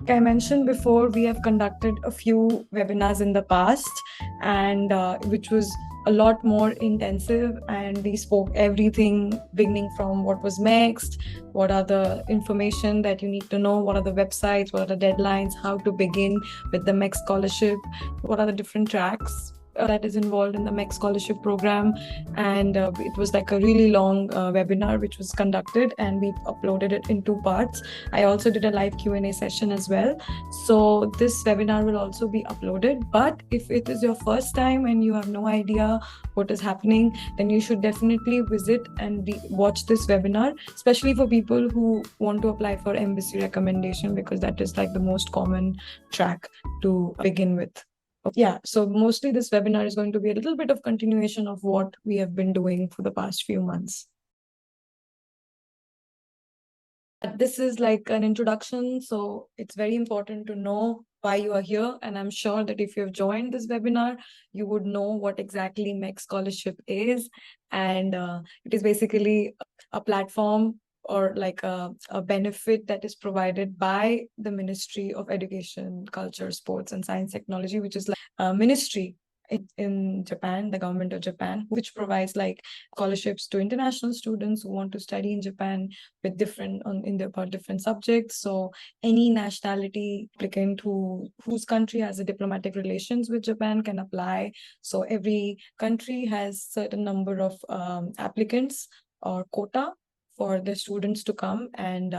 I mentioned before, we have conducted a few webinars in the past, and which was a lot more intensive, and we spoke everything beginning from what was MEXT, what are the information that you need to know, what are the websites, what are the deadlines, how to begin with the MEXT Scholarship, what are the different tracks that is involved in the MEXT Scholarship program. And it was like a really long webinar which was conducted, and we uploaded it in 2 parts. I also did a live Q&A session as well. So this webinar will also be uploaded. But if it is your first time and you have no idea what is happening, then you should definitely visit and watch this webinar, especially for people who want to apply for embassy recommendation, because that is like the most common track to begin with. Yeah, so mostly this webinar is going to be a little bit of continuation of what we have been doing for the past few months. This is like an introduction, so it's very important to know why you are here. And I'm sure that if you have joined this webinar, you would know what exactly MEXT Scholarship is. And it is basically a platform or like a benefit that is provided by the Ministry of Education, Culture, Sports, and Science Technology, which is like a ministry in Japan, the government of Japan, which provides like scholarships to international students who want to study in Japan with different about different subjects. So any nationality applicant whose country has a diplomatic relations with Japan can apply. So every country has certain number of applicants or quota for the students to come and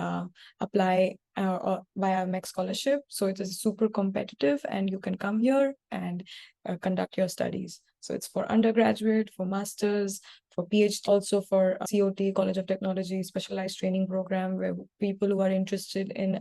apply via MEXT Scholarship. So it is super competitive, and you can come here and conduct your studies. So it's for undergraduate, for masters, for PhD, also for COT, College of Technology, specialized training program, where people who are interested in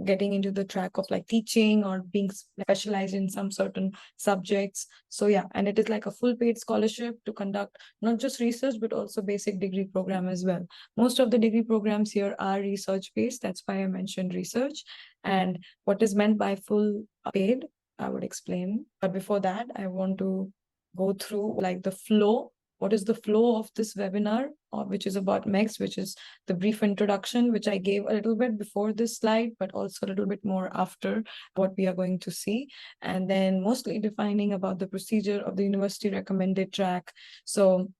getting into the track of like teaching or being specialized in some certain subjects. So yeah, and it is like a full paid scholarship to conduct not just research, but also basic degree program as well. Most of the degree programs here are research based. That's why I mentioned research. And what is meant by full paid, I would explain. But before that, I want to go through like the flow. What is the flow of this webinar, which is about MEXT, which is the brief introduction, which I gave a little bit before this slide, but also a little bit more after what we are going to see. And then mostly defining about the procedure of the university recommended track. So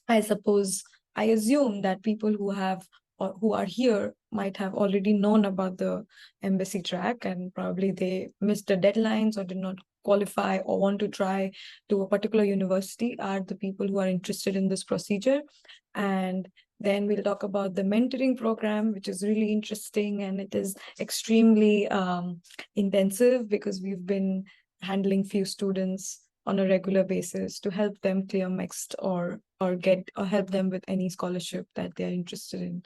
I suppose, I assume that people who have or who are here might have already known about the embassy track, and probably they missed the deadlines or did not qualify or want to try to a particular university are the people who are interested in this procedure. And then we'll talk about the mentoring program, which is really interesting, and it is extremely intensive because we've been handling few students on a regular basis to help them clear MEXT or help them with any scholarship that they're interested in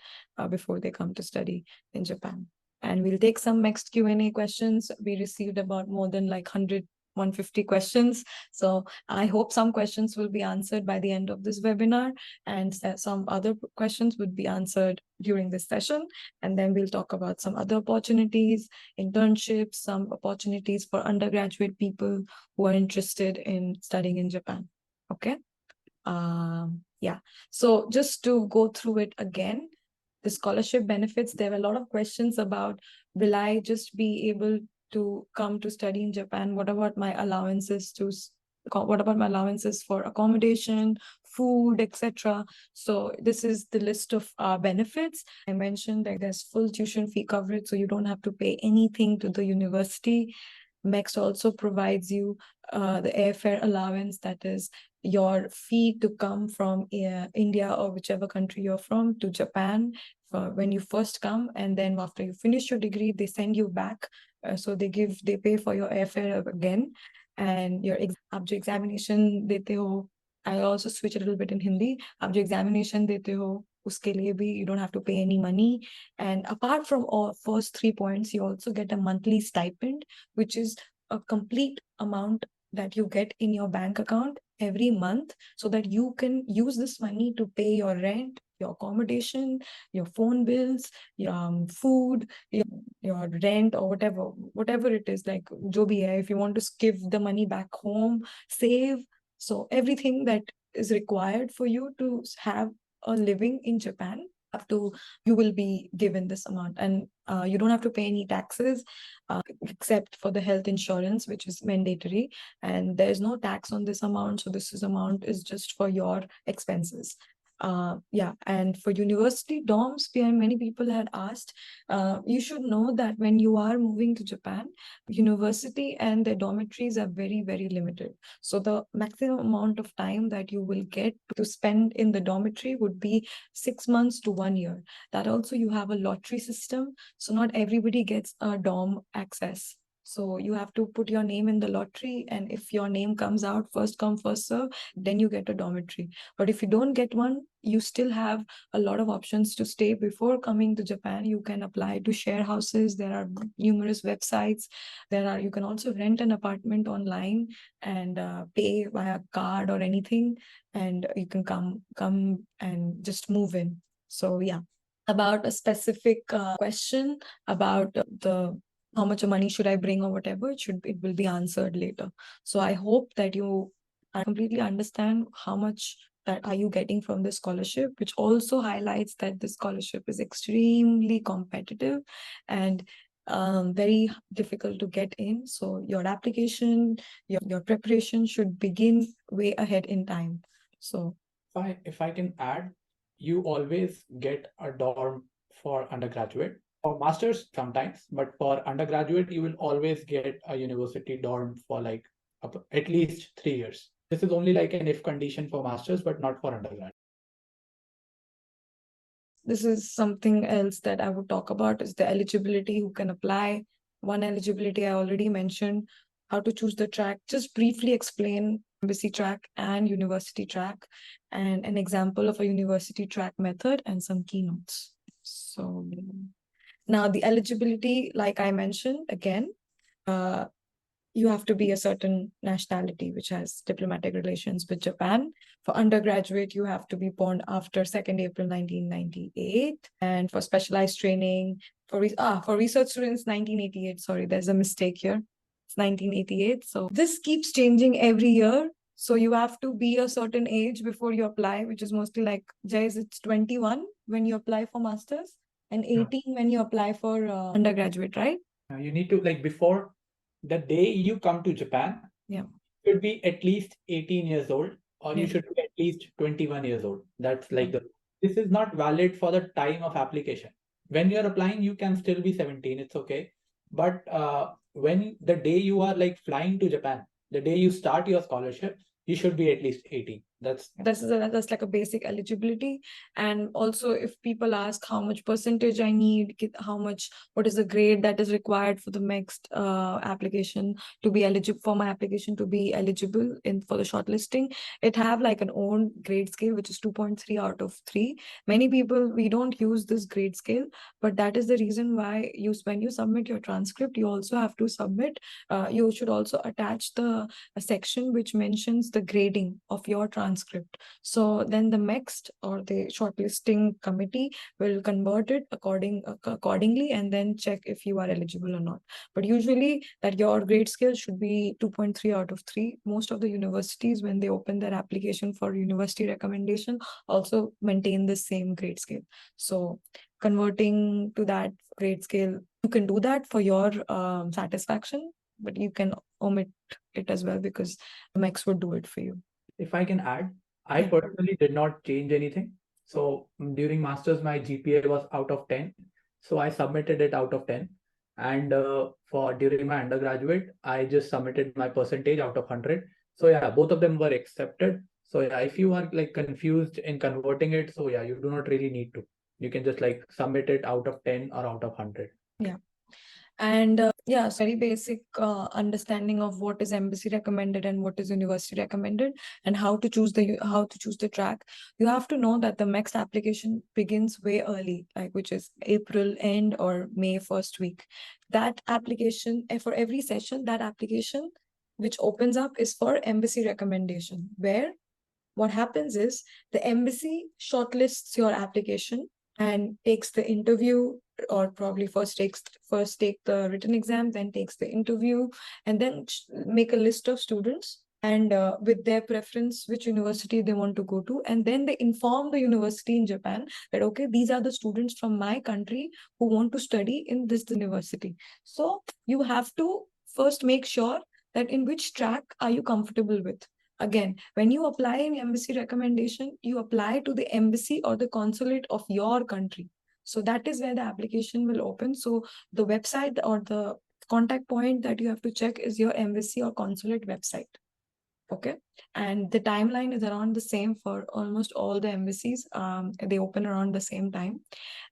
before they come to study in Japan. And we'll take some MEXT Q&A questions. We received about more than like 150 questions. So I hope some questions will be answered by the end of this webinar, and some other questions would be answered during this session. And then we'll talk about some other opportunities, internships, some opportunities for undergraduate people who are interested in studying in Japan. Okay. Yeah. So just to go through it again, the scholarship benefits, there were a lot of questions about, will I just be able to come to study in Japan? What about my allowances for accommodation, food, etc.? So this is the list of benefits. I mentioned that there's full tuition fee coverage, so you don't have to pay anything to the university. MEXT also provides you the airfare allowance, that is your fee to come from India or whichever country you're from to Japan for when you first come, and then after you finish your degree, they send you back. So they pay for your airfare again, and your आप जो examination देते हो, I also switch a little bit in Hindi. आप जो examination देते हो, उसके लिए भी you don't have to pay any money. And apart from all first 3 points, you also get a monthly stipend, which is a complete amount that you get in your bank account every month, so that you can use this money to pay your rent, your accommodation, your phone bills, your food, your rent, or whatever it is, like jo bhi hai, if you want to give the money back home, save. So everything that is required for you to have a living in Japan, you will be given this amount, and you don't have to pay any taxes except for the health insurance, which is mandatory, and there's no tax on this amount. So this amount is just for your expenses. Yeah, and for university dorms, many people had asked, you should know that when you are moving to Japan, university and their dormitories are very, very limited. So the maximum amount of time that you will get to spend in the dormitory would be 6 months to 1 year. That also, you have a lottery system, so not everybody gets a dorm access. So you have to put your name in the lottery, and if your name comes out first come first serve, then you get a dormitory. But if you don't get one, you still have a lot of options to stay before coming to Japan. You can apply to share houses. There are numerous websites. You can also rent an apartment online and pay via card or anything, and you can come and just move in. So yeah, about a specific question about the how much money should I bring or whatever, it will be answered later. So I hope that you completely understand how much that are you getting from this scholarship, which also highlights that this scholarship is extremely competitive and very difficult to get in. So your application, your preparation should begin way ahead in time. So if I can add, you always get a dorm for undergraduate. For masters sometimes, but for undergraduate, you will always get a university dorm for like at least 3 years. This is only like an if condition for masters, but not for undergrad. This is something else that I would talk about is the eligibility, who can apply. One eligibility I already mentioned, how to choose the track. Just briefly explain embassy track and university track, and an example of a university track method and some keynotes. So now the eligibility, like I mentioned, again, you have to be a certain nationality which has diplomatic relations with Japan. For undergraduate, you have to be born after 2nd April 1998. And for specialized training, for research students, 1988. Sorry, there's a mistake here. It's 1988. So this keeps changing every year. So you have to be a certain age before you apply, which is mostly like, Jais, it's 21 when you apply for masters and 18 when you apply for undergraduate, right? You need to, like, before the day you come to Japan, yeah, you should be at least 18 years old, or you Yeah. should be at least 21 years old. That's like this is not valid for the time of application. When you're applying, you can still be 17, it's okay. But when the day you are like flying to Japan, the day you start your scholarship, you should be at least 18. That's like a basic eligibility. And also, if people ask how much percentage I need, what is the grade that is required for the MEXT application to be eligible, for my application to be eligible in for the shortlisting, it have like an own grade scale, which is 2.3 out of 3. Many people, we don't use this grade scale, but that is the reason why when you submit your transcript, you also have to submit, you should also attach a section which mentions the grading of your transcript. So then the MEXT or the shortlisting committee will convert it accordingly and then check if you are eligible or not. But usually that your grade scale should be 2.3 out of 3. Most of the universities, when they open their application for university recommendation, also maintain the same grade scale. So converting to that grade scale, you can do that for your satisfaction, but you can omit it as well because MEXT would do it for you. If I can add, I personally did not change anything. So during masters, my GPA was out of 10. So I submitted it out of 10. And for during my undergraduate, I just submitted my percentage out of 100. So yeah, both of them were accepted. So yeah, if you are like confused in converting it, so yeah, you do not really need to. You can just like submit it out of 10 or out of 100. Yeah. And yeah, so very basic understanding of what is embassy recommended and what is university recommended, and how to choose the track. You have to know that the MEXT application begins way early, like which is April end or May first week. That application, for every session, that application which opens up is for embassy recommendation, where what happens is the embassy shortlists your application and takes the interview, or probably first take the written exam, then takes the interview, and then make a list of students and with their preference, which university they want to go to. And then they inform the university in Japan that, okay, these are the students from my country who want to study in this university. So you have to first make sure that in which track are you comfortable with. Again, when you apply an embassy recommendation, you apply to the embassy or the consulate of your country. So that is where the application will open. So the website or the contact point that you have to check is your embassy or consulate website. Okay. And the timeline is around the same for almost all the embassies. They open around the same time.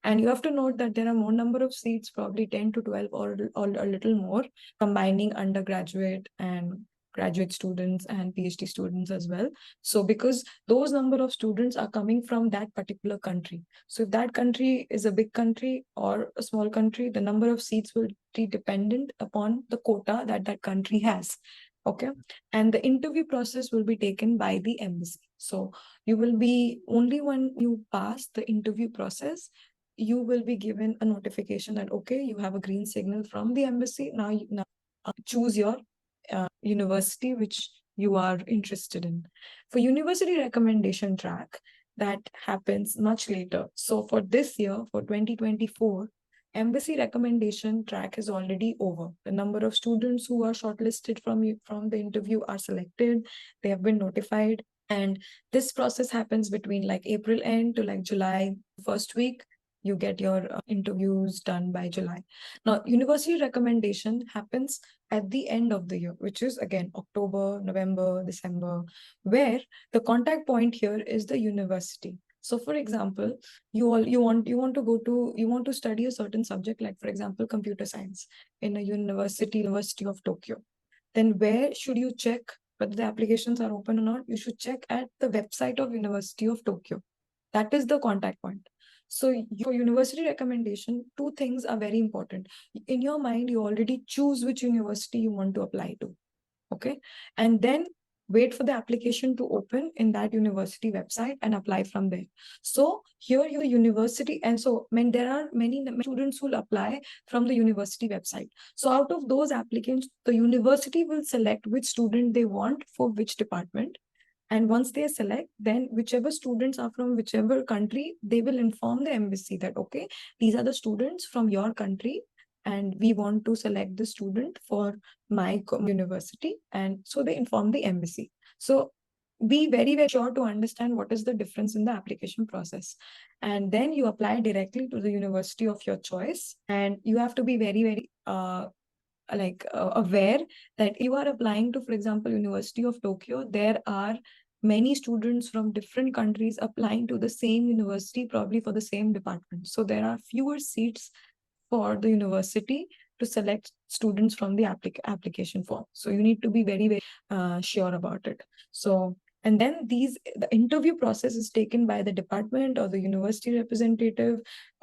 And you have to note that there are more number of seats, probably 10 to 12 or a little more, combining undergraduate and graduate students and PhD students as well. So because those number of students are coming from that particular country. So if that country is a big country or a small country, the number of seats will be dependent upon the quota that that country has. Okay. And the interview process will be taken by the embassy. So you will be only when you pass the interview process, you will be given a notification that, okay, you have a green signal from the embassy. Now choose your university which you are interested in. For university recommendation track, that happens much later. So for this year, for 2024, embassy recommendation track is already over. The number of students who are shortlisted from the interview are selected. They have been notified. And this process happens between like April end to like July first week. You get your interviews done by July. Now, university recommendation happens at the end of the year, which is again October, November, December, where the contact point here is the university. So for example, you want to study a certain subject, like for example, computer science in a University of Tokyo. Then where should you check whether the applications are open or not? You should check at the website of University of Tokyo. That is the contact point. So for university recommendation, two things are very important. In your mind, you already choose which university you want to apply to. Okay. And then wait for the application to open in that university website and apply from there. So here your university, and so there are many students who will apply from the university website. So out of those applicants, the university will select which student they want for which department. And once they select, then whichever students are from whichever country, they will inform the embassy that, okay, these are the students from your country, and we want to select the student for my university. And so they inform the embassy. So be very, very sure to understand what is the difference in the application process. And then you apply directly to the university of your choice. And you have to be very, very aware that you are applying to, for example, University of Tokyo, there are many students from different countries applying to the same university, probably for the same department. So there are fewer seats for the university to select students from the application form. So you need to be very, very sure about it. So, and then the interview process is taken by the department or the university representative.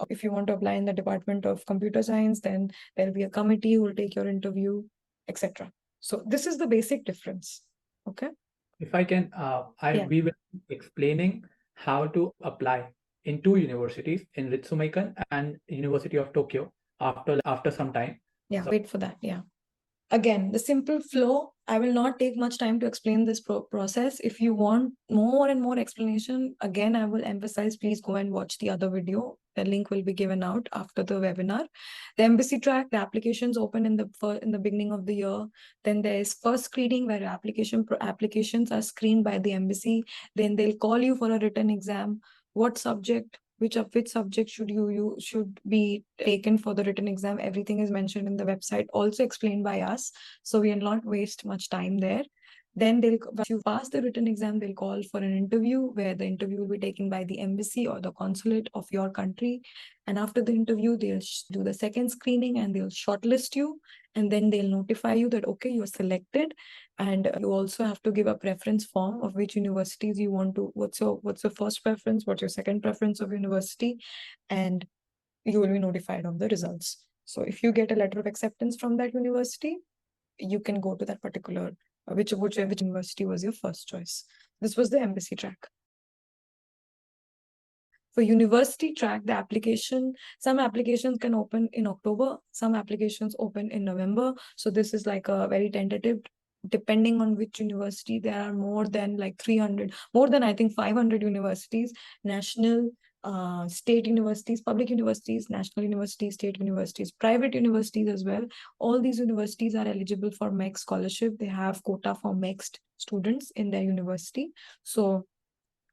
If you want to apply in the Department of Computer Science, then there'll be a committee who will take your interview, etc. So this is the basic difference. Okay. If I can, we will be explaining how to apply in two universities, in Ritsumeikan and University of Tokyo, after some time. Yeah, wait for that. Yeah. Again, the simple flow, I will not take much time to explain this process. If you want more and more explanation, again, I will emphasize, please go and watch the other video. The link will be given out after the webinar. The embassy track, the applications open in the beginning of the year. Then there is first screening where applications are screened by the embassy. Then they'll call you for a written exam. What subject, which subject should be taken for the written exam. Everything is mentioned in the website, also explained by us. So we will not waste much time there. Then once you pass the written exam, they'll call for an interview where the interview will be taken by the embassy or the consulate of your country. And after the interview, they'll do the second screening and they'll shortlist you. And then they'll notify you that, okay, you're selected. And you also have to give a preference form of which universities you want to, what's your first preference, what's your second preference of university, and you will be notified of the results. So if you get a letter of acceptance from that university, you can go to that particular, which university was your first choice. This was the embassy track. For university track, the application, some applications can open in October, some applications open in November. So this is like a very tentative depending on which university, there are more than like 300, more than I think 500 universities, national, state universities, public universities, national universities, state universities, private universities as well. All these universities are eligible for MEXT scholarship. They have quota for MEXT students in their university. So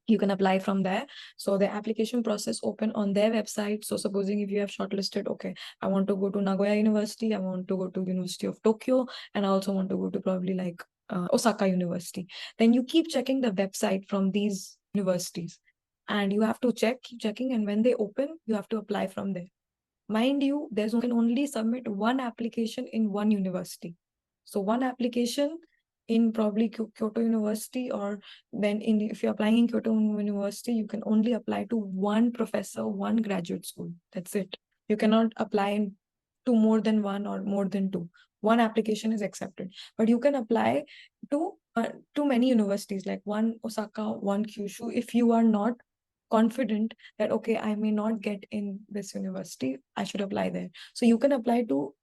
you can apply from there. So the application process open on their website. So supposing if you have shortlisted, okay, I want to go to Nagoya University, I want to go to University of Tokyo, and I also want to go to probably like Osaka University, then you keep checking the website from these universities, and you have to keep checking, and when they open, you have to apply from there. Mind you, there's can only submit one application in one university. So one application in probably Kyoto University, or then if you're applying in Kyoto University, you can only apply to one professor, one graduate school. That's it. You cannot apply to more than one or more than two. One application is accepted, but you can apply to many universities, like one Osaka, one Kyushu, if you are not confident that okay, I may not get in this university, I should apply there. So you can apply to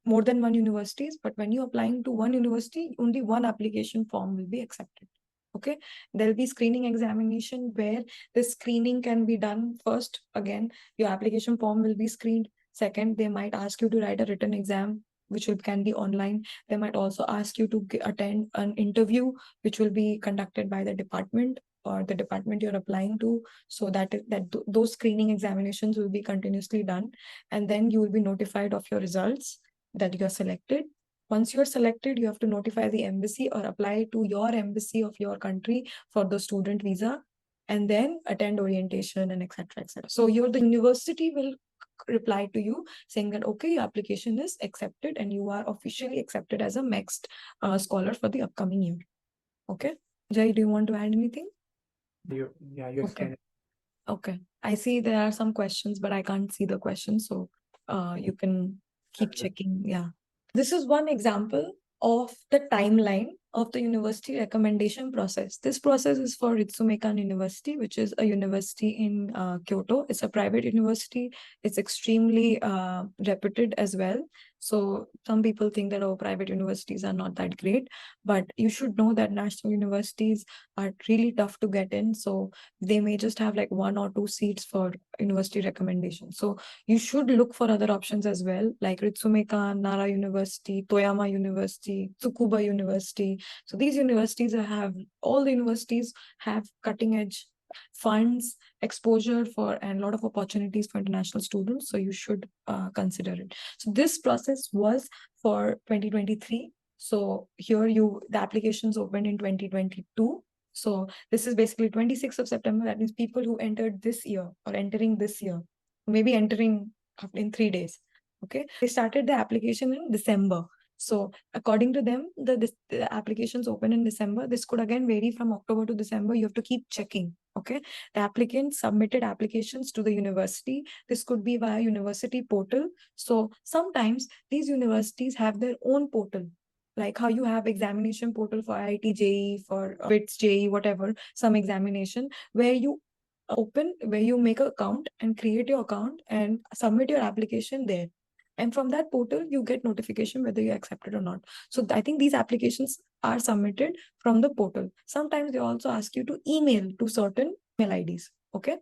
more than one universities, but when you're applying to one university, only one application form will be accepted. Okay, there'll be screening examination where the screening can be done first. Again, your application form will be screened. Second, they might ask you to write a written exam, which can be online. They might also ask you to attend an interview, which will be conducted by the department or the department you're applying to. So those screening examinations will be continuously done, and then you will be notified of your results that you're selected. Once you're selected, you have to notify the embassy or apply to your embassy of your country for the student visa, and then attend orientation and etc. etc. So the university will reply to you saying that okay, your application is accepted and you are officially accepted as a MEXT scholar for the upcoming year. Okay, Jai, do you want to add anything? You Okay. explained it. Okay. I see there are some questions, but I can't see the questions. So you can keep checking. Yeah. This is one example of the timeline of the university recommendation process. This process is for Ritsumeikan University, which is a university in Kyoto. It's a private university. It's extremely reputed as well. So some people think that, oh, private universities are not that great, but you should know that national universities are really tough to get in. So they may just have like one or two seats for university recommendation. So you should look for other options as well, like Ritsumeikan, Nara University, Toyama University, Tsukuba University. So these universities all the universities have cutting edge funds, exposure for, and a lot of opportunities for international students. So you should consider it. So this process was for 2023. So here the applications opened in 2022. So this is basically 26th of September. That means people who entered this year or entering this year, maybe entering in 3 days. Okay. They started the application in December. So according to them, the applications open in December. This could again vary from October to December. You have to keep checking. Okay. The applicants submitted applications to the university. This could be via university portal. So sometimes these universities have their own portal, like how you have examination portal for IIT JEE, for WITS JEE, whatever, some examination where you make an account and create your account and submit your application there. And from that portal, you get notification whether you're accepted or not. So I think these applications are submitted from the portal. Sometimes they also ask you to email to certain email IDs. Okay.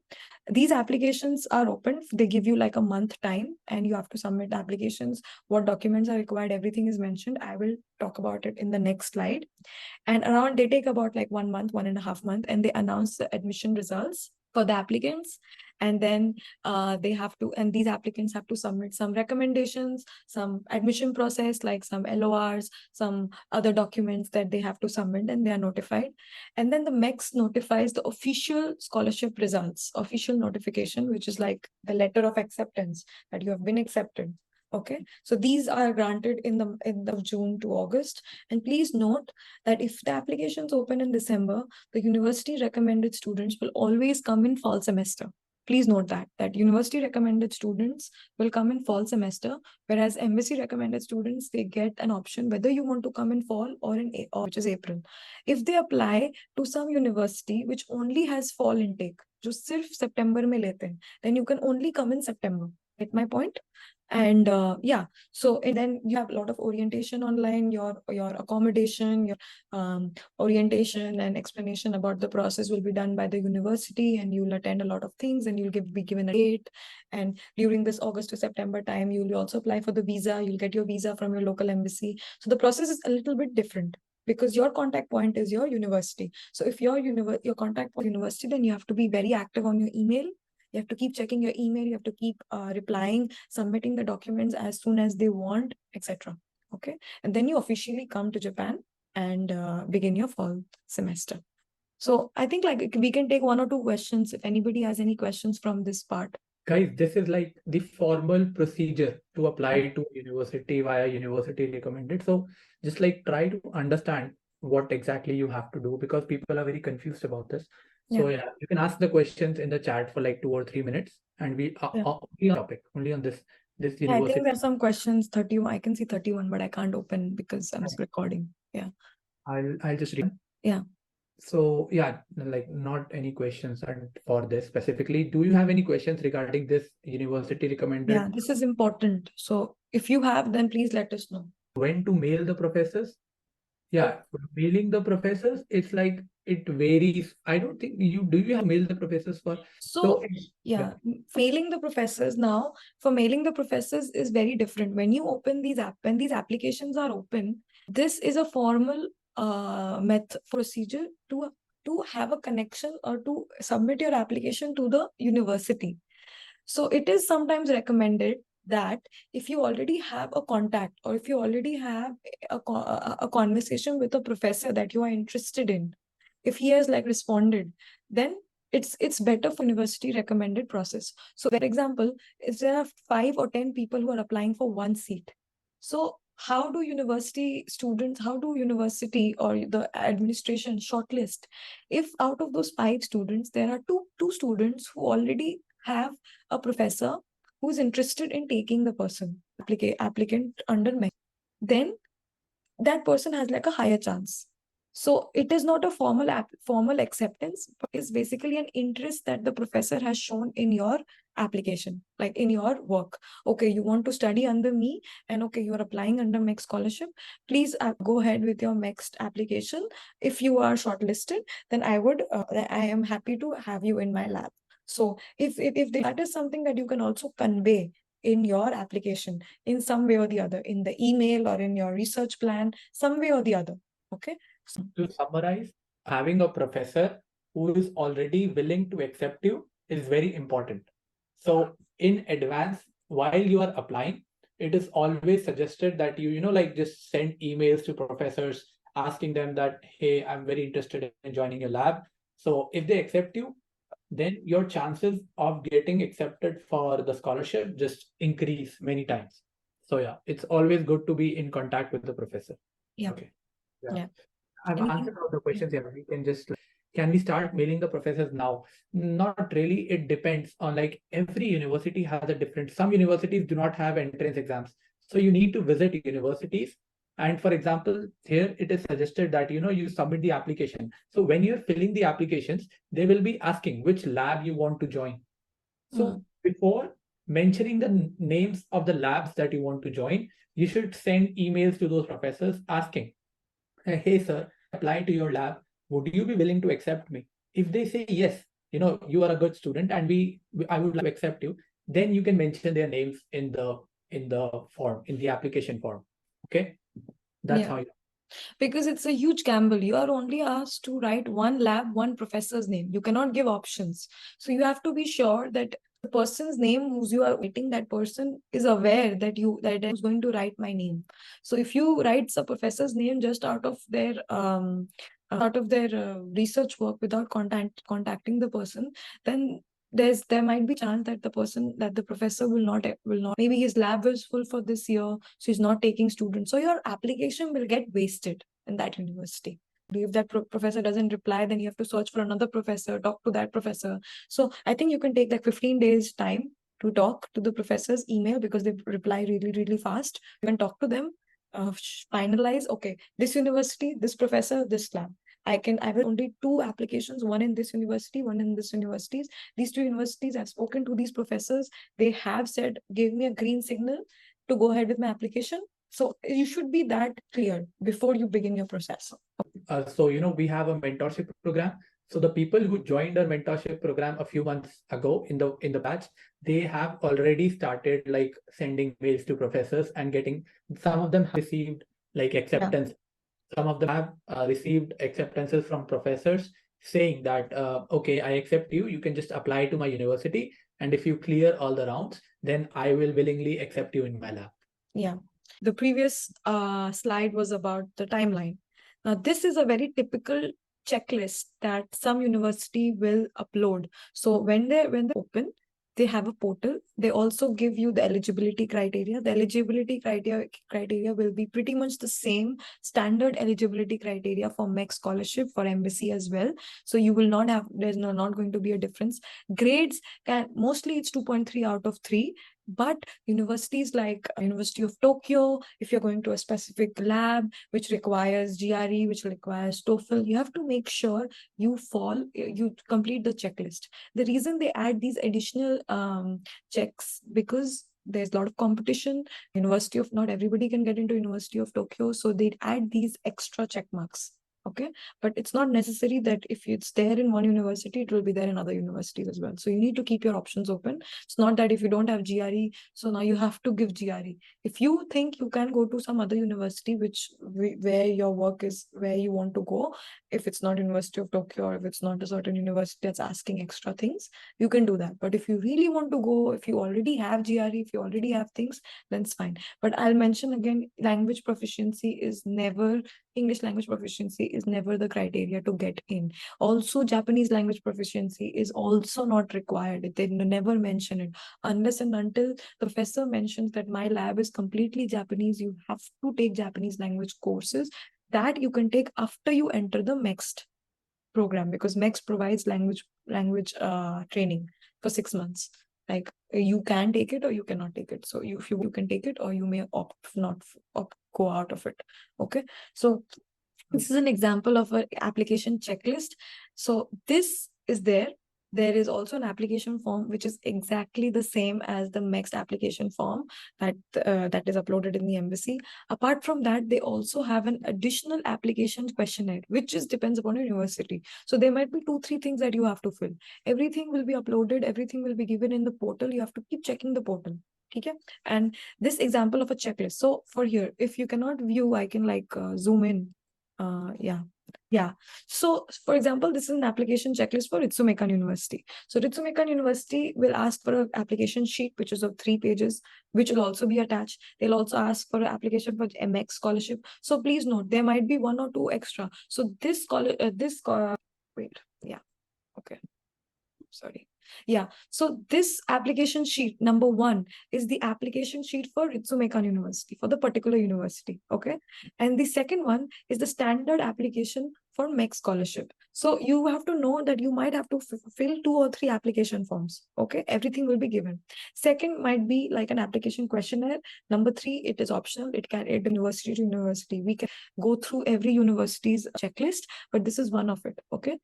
These applications are open. They give you like a month time and you have to submit applications. What documents are required, everything is mentioned. I will talk about it in the next slide. And they take about like 1 month, 1.5 months, and they announce the admission results for the applicants. And then these applicants have to submit some recommendations, some admission process, like some LORs, some other documents that they have to submit, and they are notified. And then the MEXT notifies the official scholarship results, official notification, which is like the letter of acceptance that you have been accepted. Okay, so these are granted in the June to August. And please note that if the applications open in December, the university recommended students will always come in fall semester. Please note that university recommended students will come in fall semester, whereas embassy recommended students, they get an option whether you want to come in fall or which is April. If they apply to some university which only has fall intake, जो सिर्फ September में लेते हैं, then you can only come in September. Get my point? And yeah, so and then you have a lot of orientation online, your accommodation, your orientation and explanation about the process will be done by the university, and you'll attend a lot of things, and you'll be given a date. And during this August to September time, you'll also apply for the visa. You'll get your visa from your local embassy. So the process is a little bit different because your contact point is your university. So if your contact point is university, then you have to be very active on your email. You have to keep checking your email. You have to keep replying, submitting the documents as soon as they want, etc. Okay. And then you officially come to Japan and begin your fall semester. So I think like we can take one or two questions if anybody has any questions from this part. Guys, this is like the formal procedure to apply to university via university recommended. So just like try to understand what exactly you have to do, because people are very confused about this. So yeah, you can ask the questions in the chat for like 2 or 3 minutes, and we are only on topic, only on this I university. think there are some questions, 31. I can see 31, but I can't open because I'm recording. Yeah. I'll just read. Yeah. So yeah, like not any questions and for this specifically. Do you have any questions regarding this university recommended? Yeah, this is important. So if you have, then please let us know. When to mail the professors? Yeah, mailing the professors, it's like it varies. I don't think you have to mail the professors for. So yeah, mailing the professors now, for mailing the professors is very different. When you open when these applications are open, this is a formal method procedure to have a connection or to submit your application to the university. So it is sometimes recommended that if you already have a contact, or if you already have a conversation with a professor that you are interested in, if he has like responded, then it's better for university recommended process. So for example, if there are 5 or 10 people who are applying for one seat, so how do university students, how do university or the administration shortlist? If out of those 5 students, there are two students who already have a professor who's interested in taking the applicant under MEXT, then that person has like a higher chance. So it is not a formal acceptance, but it's basically an interest that the professor has shown in your application, like in your work. Okay, you want to study under me, and okay, you are applying under MEXT Scholarship. Please go ahead with your MEXT application. If you are shortlisted, then I am happy to have you in my lab. So if that is something that you can also convey in your application in some way or the other, in the email or in your research plan, some way or the other. Okay. To summarize, having a professor who is already willing to accept you is very important. So in advance, while you are applying, it is always suggested that like just send emails to professors asking them that, hey, I'm very interested in joining your lab. So if they accept you, then your chances of getting accepted for the scholarship just increase many times. So yeah, it's always good to be in contact with the professor. Yeah. Okay. Yeah. I've answered all the questions here. We can we start mailing the professors now? Not really. It depends on, like, every university has a different. Some universities do not have entrance exams. So you need to visit universities. And for example, here it is suggested that you submit the application. So when you're filling the applications, they will be asking which lab you want to join. So before mentioning the names of the labs that you want to join, you should send emails to those professors asking, hey sir, apply to your lab. Would you be willing to accept me? If they say yes, you are a good student and I would like to accept you, then you can mention their names in the form, in the application form. Okay. That's how you. Because it's a huge gamble. You are only asked to write one lab, one professor's name. You cannot give options. So you have to be sure that the person's name whose you are writing, that person is aware that is going to write my name. So if you write a professor's name just out of their research work without contacting the person, then there might be chance that the professor will not maybe his lab is full for this year, so he's not taking students, so your application will get wasted in that university. If that professor doesn't reply, then you have to search for another professor, talk to that professor. So I think you can take like 15 days time to talk to the professor's email, because they reply really, really fast. You can talk to them, finalize, okay, this university, this professor, this lab. I will only 2 applications, one in this university, one in this universities. These 2 universities, I've spoken to these professors. They have said, gave me a green signal to go ahead with my application. So you should be that clear before you begin your process. So, we have a mentorship program. So the people who joined our mentorship program a few months ago in the batch, they have already started like sending mails to professors and getting, some of them have received like acceptance. Some of them have received acceptances from professors saying that, okay, I accept you. You can just apply to my university. And if you clear all the rounds, then I will willingly accept you in my lab. Yeah. The previous slide was about the timeline. Now, this is a very typical checklist that some university will upload. So when they open, they have a portal. They also give you the eligibility criteria. The eligibility criteria will be pretty much the same standard eligibility criteria for MEXT Scholarship, for embassy as well. So you will not have, there's not going to be a difference. Grades can, mostly it's 2.3 out of 3. But universities like University of Tokyo, if you're going to a specific lab which requires GRE, which requires TOEFL, you have to make sure you complete the checklist. The reason they add these additional checks, because there's a lot of competition. Not everybody can get into University of Tokyo, so they add these extra check marks. Okay, but it's not necessary that if it's there in one university, it will be there in other universities as well. So you need to keep your options open. It's not that if you don't have GRE, so now you have to give GRE. If you think you can go to some other university where your work is, where you want to go, if it's not University of Tokyo or if it's not a certain university that's asking extra things, you can do that. But if you really want to go, if you already have GRE, if you already have things, then it's fine. But I'll mention again, language proficiency is never English language proficiency is never the criteria to get in. Also, Japanese language proficiency is also not required. They never mention it. Unless and until the professor mentions that my lab is completely Japanese, you have to take Japanese language courses that you can take after you enter the MEXT program, because MEXT provides language training for 6 months. Like you can take it or you cannot take it. So if you can take it, or you may go out of it. Okay, so this is an example of an application checklist. So this is there. There is also an application form which is exactly the same as the MEXT application form that is uploaded in the embassy. Apart from that, they also have an additional application questionnaire, which depends upon your university. So there might be 2-3 things that you have to fill. Everything will be uploaded. Everything will be given in the portal. You have to keep checking the portal. Okay, and this example of a checklist. So for here, if you cannot view, I can zoom in. Yeah. So, for example, this is an application checklist for RItsumeikan University. So, RItsumeikan University will ask for an application sheet, which is of 3 pages, which will also be attached. They'll also ask for an application for MEXT Scholarship. So, please note, there might be 1 or 2 extra. So, okay. Sorry. Yeah. So this application sheet, number 1, is the application sheet for RItsumeikan University, for the particular university. Okay. And the second one is the standard application for MEXT Scholarship. So you have to know that you might have to fill 2 or 3 application forms. Okay. Everything will be given. Second might be like an application questionnaire. Number 3, it is optional. It can add university to university. We can go through every university's checklist, but this is one of it. Okay.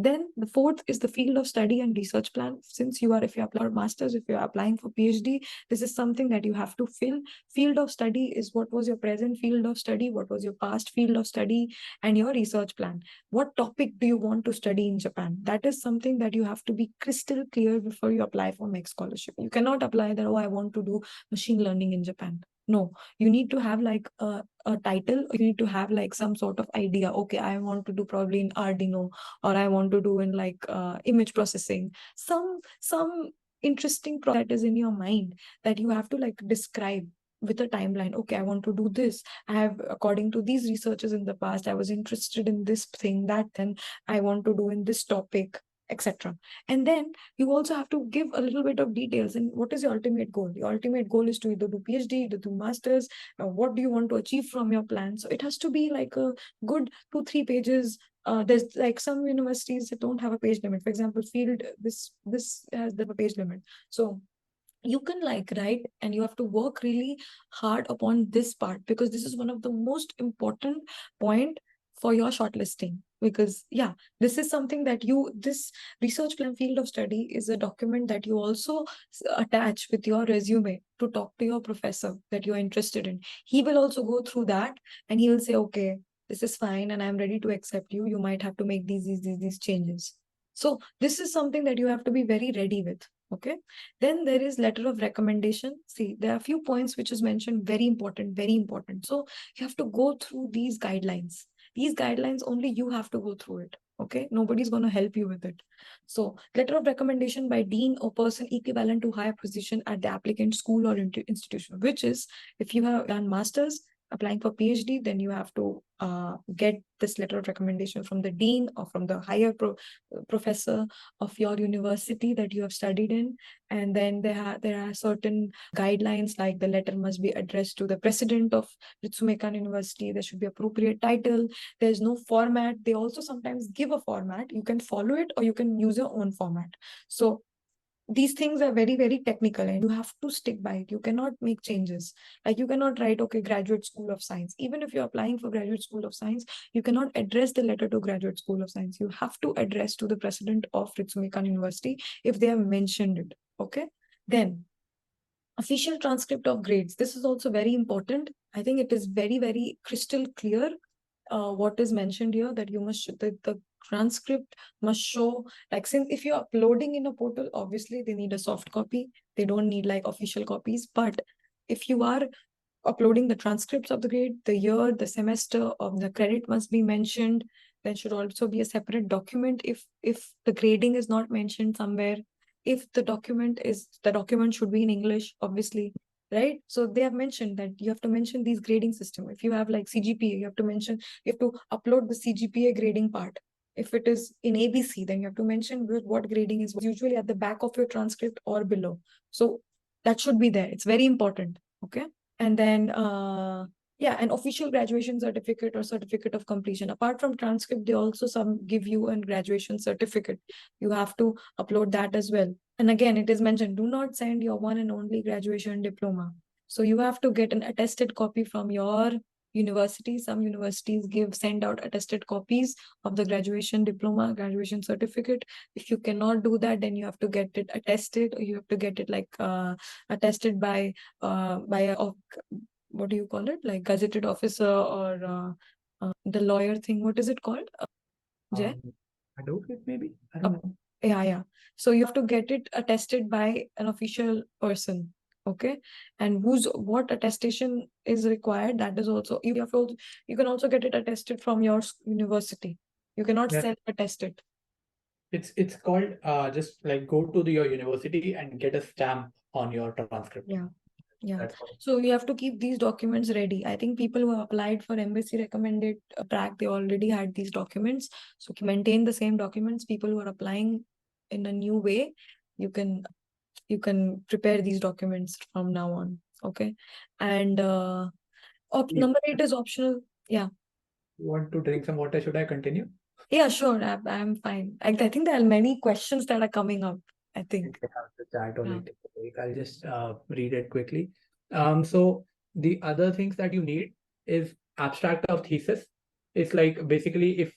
Then the 4th is the field of study and research plan. Since if you apply for master's, if you're applying for PhD, this is something that you have to fill. Field of study is what was your present field of study, what was your past field of study, and your research plan. What topic do you want to study in Japan? That is something that you have to be crystal clear before you apply for MEXT scholarship. You cannot apply that, oh, I want to do machine learning in Japan. No, you need to have like a title, or you need to have like some sort of idea. Okay, I want to do probably in Arduino, or I want to do in image processing, some interesting that is in your mind that you have to like describe with a timeline. Okay, I want to do this. I have, according to these researchers in the past, I was interested in this thing, that then I want to do in this topic, etc. And then you also have to give a little bit of details. And what is your ultimate goal? Your ultimate goal is to either do PhD, either do masters. What do you want to achieve from your plan? So it has to be like a good 2-3 pages. There's like some universities that don't have a page limit. For example, field this has a page limit. So you can like write, and you have to work really hard upon this part, because this is one of the most important point for your shortlisting. Because yeah, this is something that this research plan field of study is a document that you also attach with your resume to talk to your professor that you're interested in. He will also go through that and he will say, okay, this is fine and I'm ready to accept you. You might have to make these changes. So this is something that you have to be very ready with. Okay. Then there is letter of recommendation. See, there are a few points which is mentioned, very important, very important. So you have to go through these guidelines. These guidelines, only you have to go through it. Okay. Nobody's going to help you with it. So letter of recommendation by dean or person equivalent to higher position at the applicant school or institution, which is if you have done masters, applying for PhD, then you have to get this letter of recommendation from the dean or from the higher professor of your university that you have studied in. And then there are certain guidelines, like the letter must be addressed to the president of RItsumeikan University. There should be appropriate title. There's no format. They also sometimes give a format. You can follow it or you can use your own format. So these things are very, very technical and you have to stick by it. You cannot make changes. Like you cannot write, okay, Graduate School of Science. Even if you're applying for Graduate School of Science, you cannot address the letter to Graduate School of Science. You have to address to the president of RItsumeikan University if they have mentioned it. Okay. Then official transcript of grades. This is also very important. I think it is very, very crystal clear what is mentioned here, that you must the transcript must show, like, since if you're uploading in a portal, obviously they need a soft copy. They don't need like official copies. But if you are uploading the transcripts of the grade, the year, the semester of the credit must be mentioned. There should also be a separate document if the grading is not mentioned somewhere. If the document should be in English, obviously, right? So they have mentioned that you have to mention these grading system. If you have like CGPA, you have to mention, you have to upload the CGPA grading part. If it is in ABC, then you have to mention what grading is usually at the back of your transcript or below. So that should be there. It's very important. Okay. And then yeah, an official graduation certificate or certificate of completion. Apart from transcript, they also give you a graduation certificate. You have to upload that as well. And again, it is mentioned, do not send your one and only graduation diploma. So you have to get an attested copy from your university. Some universities send out attested copies of the graduation diploma, graduation certificate. If you cannot do that, then you have to get it attested, or you have to get it like attested by a, what do you call it, like gazetted officer, or the lawyer thing, what is it called, Jay? Advocate, maybe? I don't know. Yeah. So you have to get it attested by an official person. Okay. And what attestation is required, that is also, you can also get it attested from your university. You cannot Yeah. self-attest it. It's called just like go to your university and get a stamp on your transcript. Yeah. That's what. So you have to keep these documents ready. I think people who applied for embassy recommended track, they already had these documents. So maintain the same documents. People who are applying in a new way, you can prepare these documents from now on. Okay. And number 8 is optional. Yeah. You want to drink some water? Should I continue? Yeah, sure. I'm fine. I think there are many questions that are coming up, I think. We have the chat Yeah. only. I'll just read it quickly. So the other things that you need is abstract of thesis. It's like basically if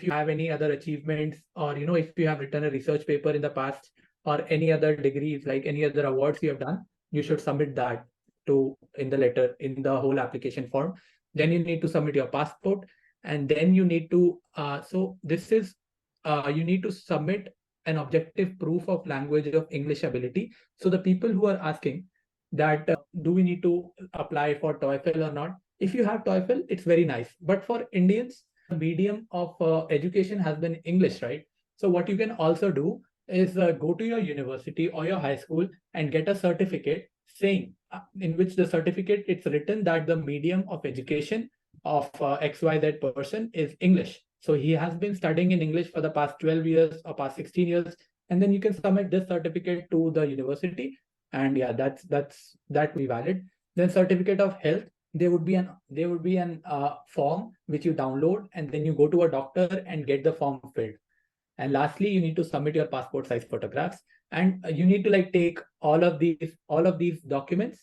you have any other achievements, or if you have written a research paper in the past, or any other degrees, like any other awards you have done, you should submit that in the letter, in the whole application form. Then you need to submit your passport, and then you need to you need to submit an objective proof of language of English ability. So the people who are asking that do we need to apply for TOEFL or not? If you have TOEFL, it's very nice. But for Indians, the medium of education has been English, right? So what you can also do is go to your university or your high school and get a certificate saying in which the certificate it's written that the medium of education of XYZ person is English. So he has been studying in English for the past 12 years or past 16 years. And then you can submit this certificate to the university. And yeah, that will be valid. Then certificate of health, there would be an form which you download, and then you go to a doctor and get the form filled. And lastly, you need to submit your passport size photographs, and you need to like take all of these documents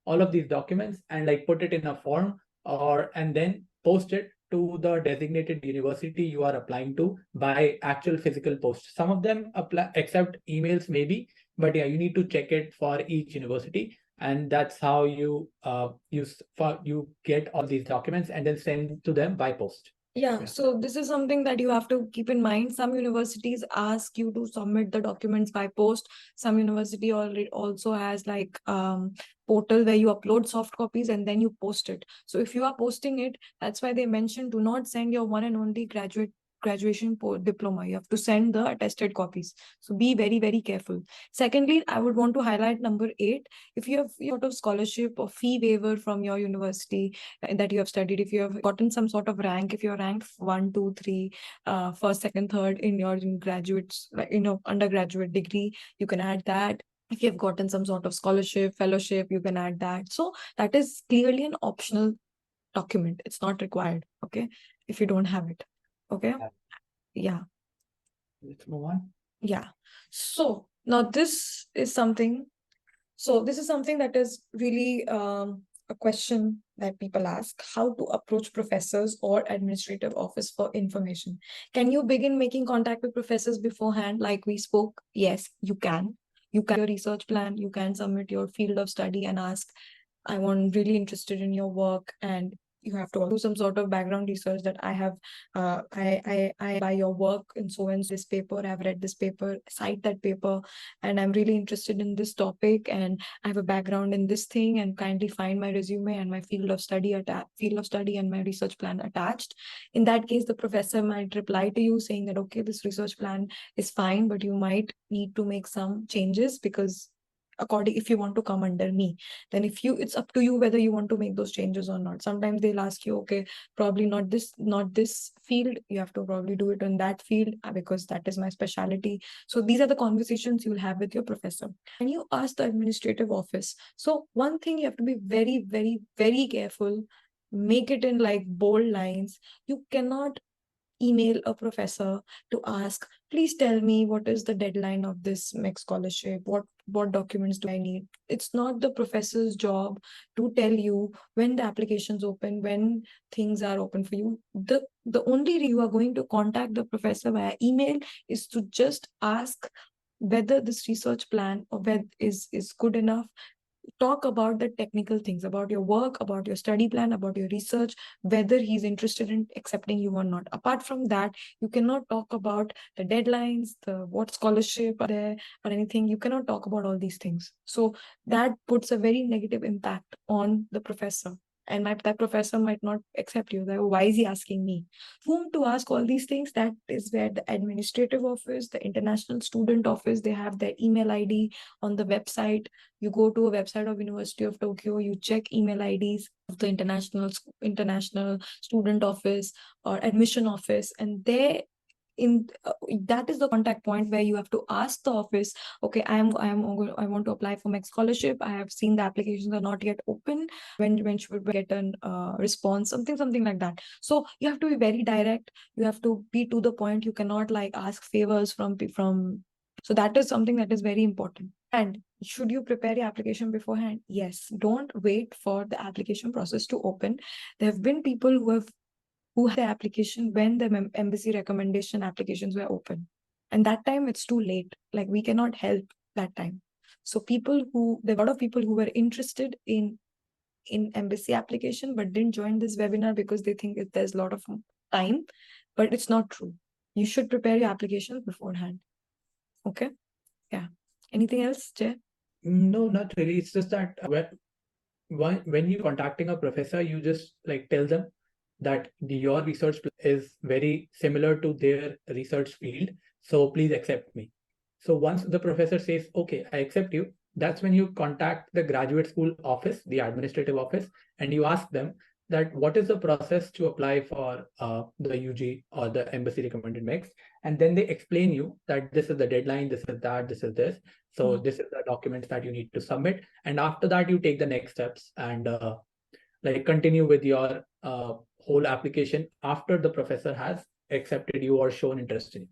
and like put it in a form, and then post it to the designated university you are applying to by actual physical post. Some of them apply accept emails maybe, but yeah, you need to check it for each university, and that's how you you get all these documents and then send to them by post. Yeah, so this is something that you have to keep in mind. Some universities ask you to submit the documents by post. Some university already also has like portal where you upload soft copies and then you post it. So if you are posting it, that's why they mentioned do not send your one and only graduation diploma. You have to send the attested copies. So be very, very careful. Secondly, I would want to highlight number 8. If you have sort of scholarship or fee waiver from your university that you have studied, if you have gotten some sort of rank, if you're ranked 1, 2, 3, first, second, third in your graduates, undergraduate degree, you can add that. If you have gotten some sort of scholarship, fellowship, you can add that. So that is clearly an optional document. It's not required. Okay. If you don't have it. Okay. Yeah. Let's move on. Yeah. So now this is something that is really a question that people ask: how to approach professors or administrative office for information. Can you begin making contact with professors beforehand, like we spoke? Yes, you can. You can your research plan, you can submit your field of study and ask, I want really interested in your work, and you have to do some sort of background research that I have I by your work and so and this paper, I've read this paper, cite that paper, and I'm really interested in this topic, and I have a background in this thing, and kindly find my resume and my field of study and my research plan attached. In that case, the professor might reply to you saying that, okay, this research plan is fine, but you might need to make some changes because according, if you want to come under me, then if you, it's up to you whether you want to make those changes or not. Sometimes they'll ask you, okay, probably not this field, you have to probably do it in that field because that is my specialty. So these are the conversations you'll have with your professor. And you ask the administrative office. So one thing you have to be very, very, very careful, make it in like bold lines. You cannot email a professor to ask, please tell me what is the deadline of this MEXT scholarship, what documents do I need. It's not the professor's job to tell you when the application's open, when things are open for you. The only reason you are going to contact the professor via email is to just ask whether this research plan or whether is good enough. Talk about the technical things, about your work, about your study plan, about your research, whether he's interested in accepting you or not. Apart from that, you cannot talk about the deadlines, the what scholarship are there or anything. You cannot talk about all these things. So that puts a very negative impact on the professor. And that professor might not accept you. Like, why is he asking me? Whom to ask all these things? That is where the administrative office, the international student office, they have their email ID on the website. You go to a website of University of Tokyo, you check email IDs of the international student office or admission office, and they in that is the contact point where you have to ask the office, okay, I want to apply for MEXT scholarship. I have seen the applications are not yet open. When should we get a response? Something like that. So you have to be very direct. You have to be to the point. You cannot like ask favors from. So that is something that is very important. And should you prepare your application beforehand? Yes. Don't wait for the application process to open. There have been people who had the application when the embassy recommendation applications were open. And that time it's too late. Like we cannot help that time. So there are a lot of people who were interested in embassy application but didn't join this webinar because they think there's a lot of time, but it's not true. You should prepare your application beforehand. Okay. Yeah. Anything else, Jay? No, not really. It's just that when you're contacting a professor, you just like tell them that your research is very similar to their research field. So please accept me. So once the professor says, okay, I accept you, that's when you contact the graduate school office, the administrative office, and you ask them that what is the process to apply for the UG or the embassy recommended MEXT, and then they explain you that this is the deadline, this is that, this is this. So this is the documents that you need to submit, and after that you take the next steps and like continue with your whole application after the professor has accepted you or shown interest in you.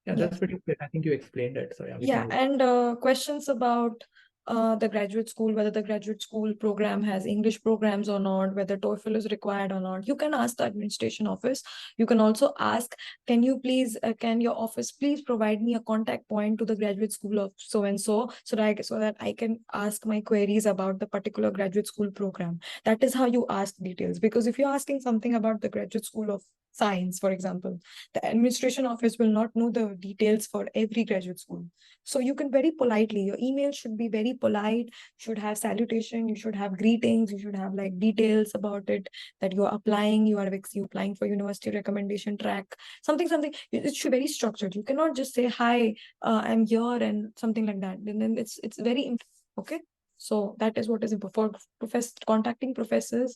Yeah, that's pretty clear. I think you explained it. So yeah, we can Yeah, move. and questions about the graduate school, whether the graduate school program has English programs or not, whether TOEFL is required or not, you can ask the administration office. You can also ask, can you please, can your office please provide me a contact point to the graduate school of so and so, so that I can ask my queries about the particular graduate school program. That is how you ask details. Because if you're asking something about the graduate school of science, for example, the administration office will not know the details for every graduate school. So you can very politely, your email should be very polite, should have salutation, you should have greetings, you should have like details about it, that you are applying, you applying for university recommendation track, something. It should be very structured. You cannot just say, hi, I'm here and something like that. And then it's very, okay. So that is what is important for contacting professors.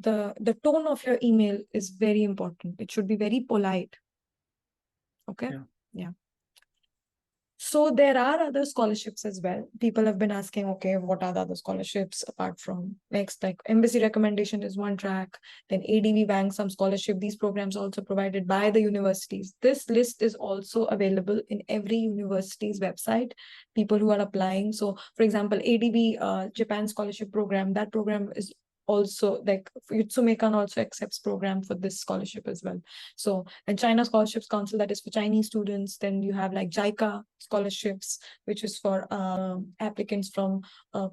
The tone of your email is very important. It should be very polite. Okay. Yeah. So there are other scholarships as well. People have been asking, okay, what are the other scholarships apart from MEXT? Like embassy recommendation is one track, then ADV Bank, some scholarship. These programs are also provided by the universities. This list is also available in every university's website, people who are applying. So for example, ADB, Japan Scholarship Program, that program is also like RItsumeikan also accepts program for this scholarship as well. So, and China Scholarships Council, that is for Chinese students. Then you have like JICA scholarships, which is for applicants from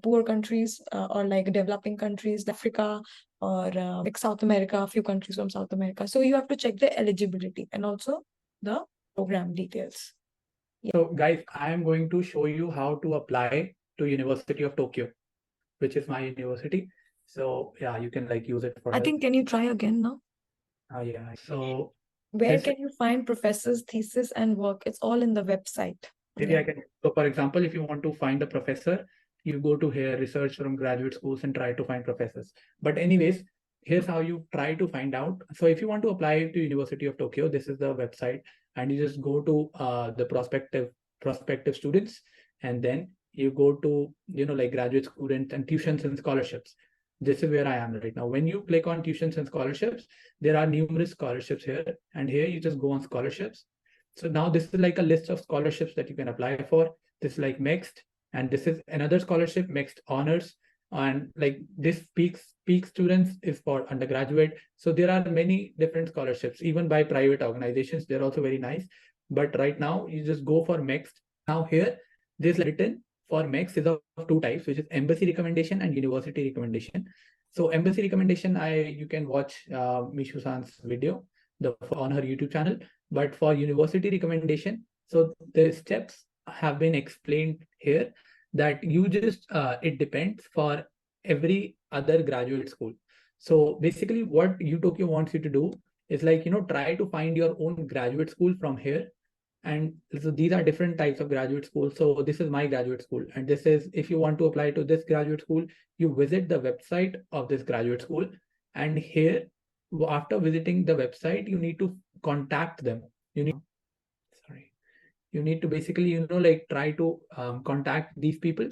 poor countries or like developing countries, Africa or like South America, a few countries from South America. So you have to check the eligibility and also the program details. So guys, I am going to show you how to apply to University of Tokyo, which is my university. So yeah, you can like use it for I think, can you try again now? yeah. So where can you find professors' thesis and work? It's all in the website. Maybe I can. So for example, if you want to find a professor, you go to here, research from graduate schools and try to find professors. But anyways, here's how you try to find out. So if you want to apply to University of Tokyo, this is the website, and you just go to the prospective students, and then you go to like graduate students and tuitions and scholarships. This is where I am right now. When you click on tuitions and scholarships, there are numerous scholarships here, and here you just go on scholarships. So now this is like a list of scholarships that you can apply for. This is like MEXT, and this is another scholarship, MEXT Honors. And like this peak students is for undergraduate. So there are many different scholarships, even by private organizations. They're also very nice. But right now, you just go for MEXT. Now here, this written for MEXT is of two types, which is embassy recommendation and university recommendation. So embassy recommendation, you can watch Mishu-san's video on her YouTube channel. But for university recommendation, so the steps have been explained here, that you just it depends for every other graduate school. So basically what UTokyo wants you to do is like try to find your own graduate school from here. And so these are different types of graduate schools. So this is my graduate school, and this is, if you want to apply to this graduate school, you visit the website of this graduate school, and here after visiting the website, you need to contact them. You need to basically like try to contact these people,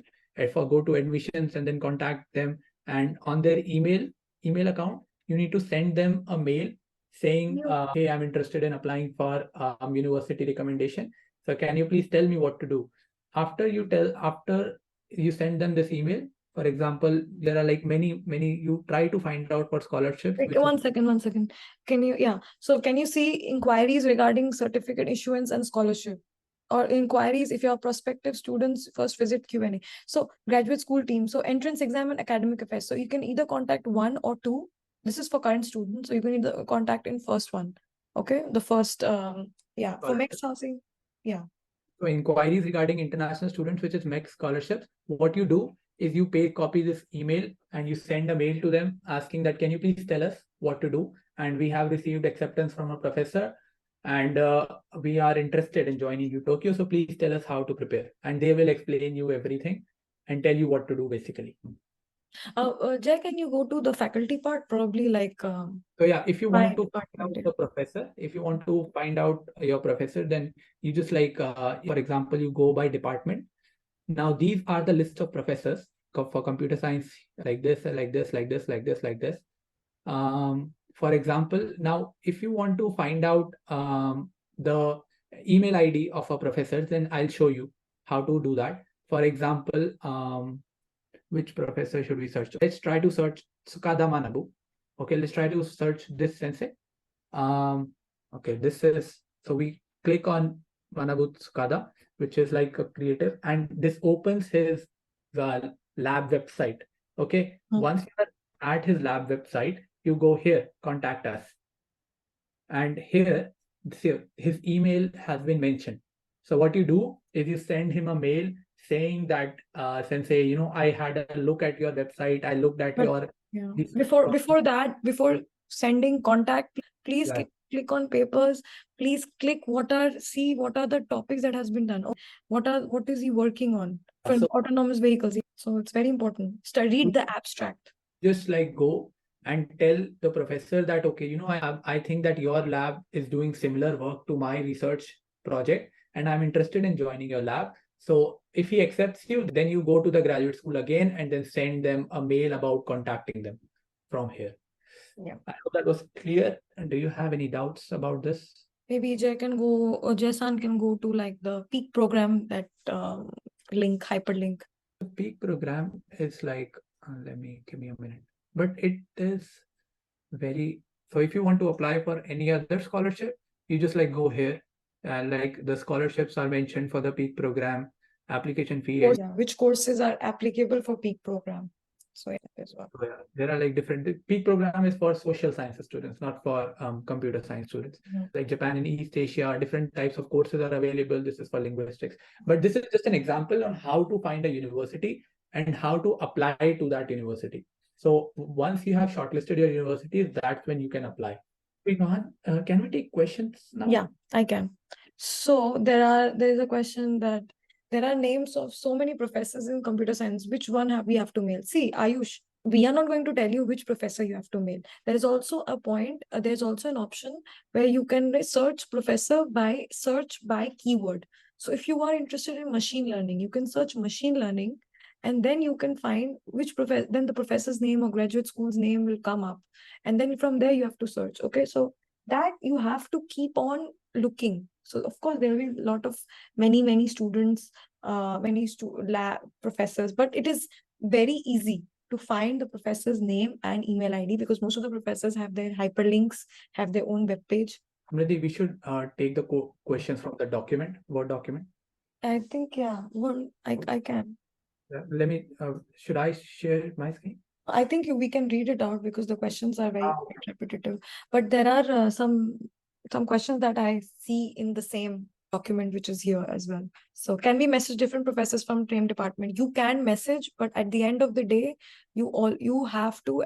for go to admissions and then contact them, and on their email account you need to send them a mail saying, hey, I'm interested in applying for university recommendation, so can you please tell me what to do. After you send them this email, for example, there are like many you try to find out for scholarships. Wait, one second. So can you see inquiries regarding certificate issuance and scholarship? Or inquiries if you're prospective students, first visit QnA. So graduate school team, so entrance exam and academic affairs. So you can either contact one or two. This is for current students, so you can either contact in first one. Okay, the first for MEXT housing. So inquiries regarding international students, which is MEXT scholarships, what you do is you copy this email and you send a mail to them asking that, can you please tell us what to do? And we have received acceptance from a professor, and we are interested in joining UTokyo. So please tell us how to prepare. And they will explain you everything and tell you what to do basically. Jay, can you go to the faculty part? Probably like. So yeah, if you want to find out the professor, if you want to find out your professor, then you just like, for example, you go by department. Now these are the list of professors for computer science, like this, like this, like this, like this, like this. For example, now if you want to find out the email ID of a professor, then I'll show you how to do that. For example, which professor should we search? Let's try to search Tsukada Manabu. Okay, let's try to search this sensei. Okay, this is, so we click on Manabu Tsukada, which is like a creative, and this opens his lab website. Okay, once you are at his lab website, you go here, contact us. And here, his email has been mentioned. So what you do is you send him a mail saying that, Sensei, I had a look at your website. I looked at your before sending contact, please Yeah. click on papers. Please click what are the topics that has been done. What is he working on for So autonomous vehicles? So it's very important. Read the abstract. just like go and tell the professor that, okay, I think that your lab is doing similar work to my research project, and I'm interested in joining your lab. So if he accepts you, then you go to the graduate school again and then send them a mail about contacting them from here. Yeah. I hope that was clear. And do you have any doubts about this? Maybe Jay can go, or Jaysan can go to like the peak program, that link, hyperlink. The peak program is like, give me a minute, but it is very, so if you want to apply for any other scholarship, you just like go here, and like the scholarships are mentioned for the peak program, application fee. Yeah, which courses are applicable for peak program? So yeah, as well. There are like different, peak program is for social sciences students, not for computer science students. Like Japan and East Asia, different types of courses are available. This is for linguistics, but this is just an example on how to find a university and how to apply to that university. So once you have shortlisted your universities, that's when you can apply. Can we take questions now? Yeah, I can. So there is a question that there are names of so many professors in computer science. Which one we have to mail? See, Ayush, we are not going to tell you which professor you have to mail. There is also a point, there's also an option where you can search professor by keyword. So if you are interested in machine learning, you can search machine learning, and then you can find which professor, then the professor's name or graduate school's name will come up. And then from there you have to search. Okay, so that you have to keep on looking. So of course there will be a lot of many students, lab professors, but it is very easy to find the professor's name and email ID, because most of the professors have their hyperlinks, have their own web page. Amriti, we should take the questions from the document, Word document. I think, yeah, I can. Let me, should I share my screen? I think we can read it out because the questions are very repetitive. But there are some questions that I see in the same document which is here as well. So can we message different professors from same department? You can message, but at the end of the day, you have to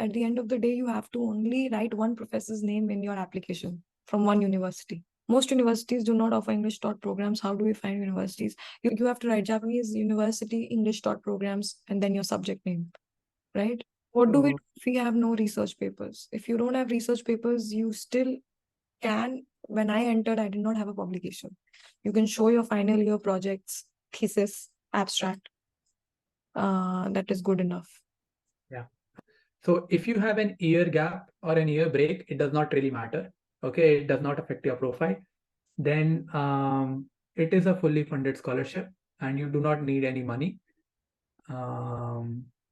only write one professor's name in your application from one university. Most universities do not offer English taught programs. How do we find universities? You have to write Japanese university English taught programs and then your subject name, right? What do we do if we have no research papers? If you don't have research papers, you still can. When I entered, I did not have a publication. You can show your final year projects, thesis, abstract. That is good enough. Yeah. So if you have an year gap or an year break, it does not really matter. Okay, it does not affect your profile. Then it is a fully funded scholarship and you do not need any money.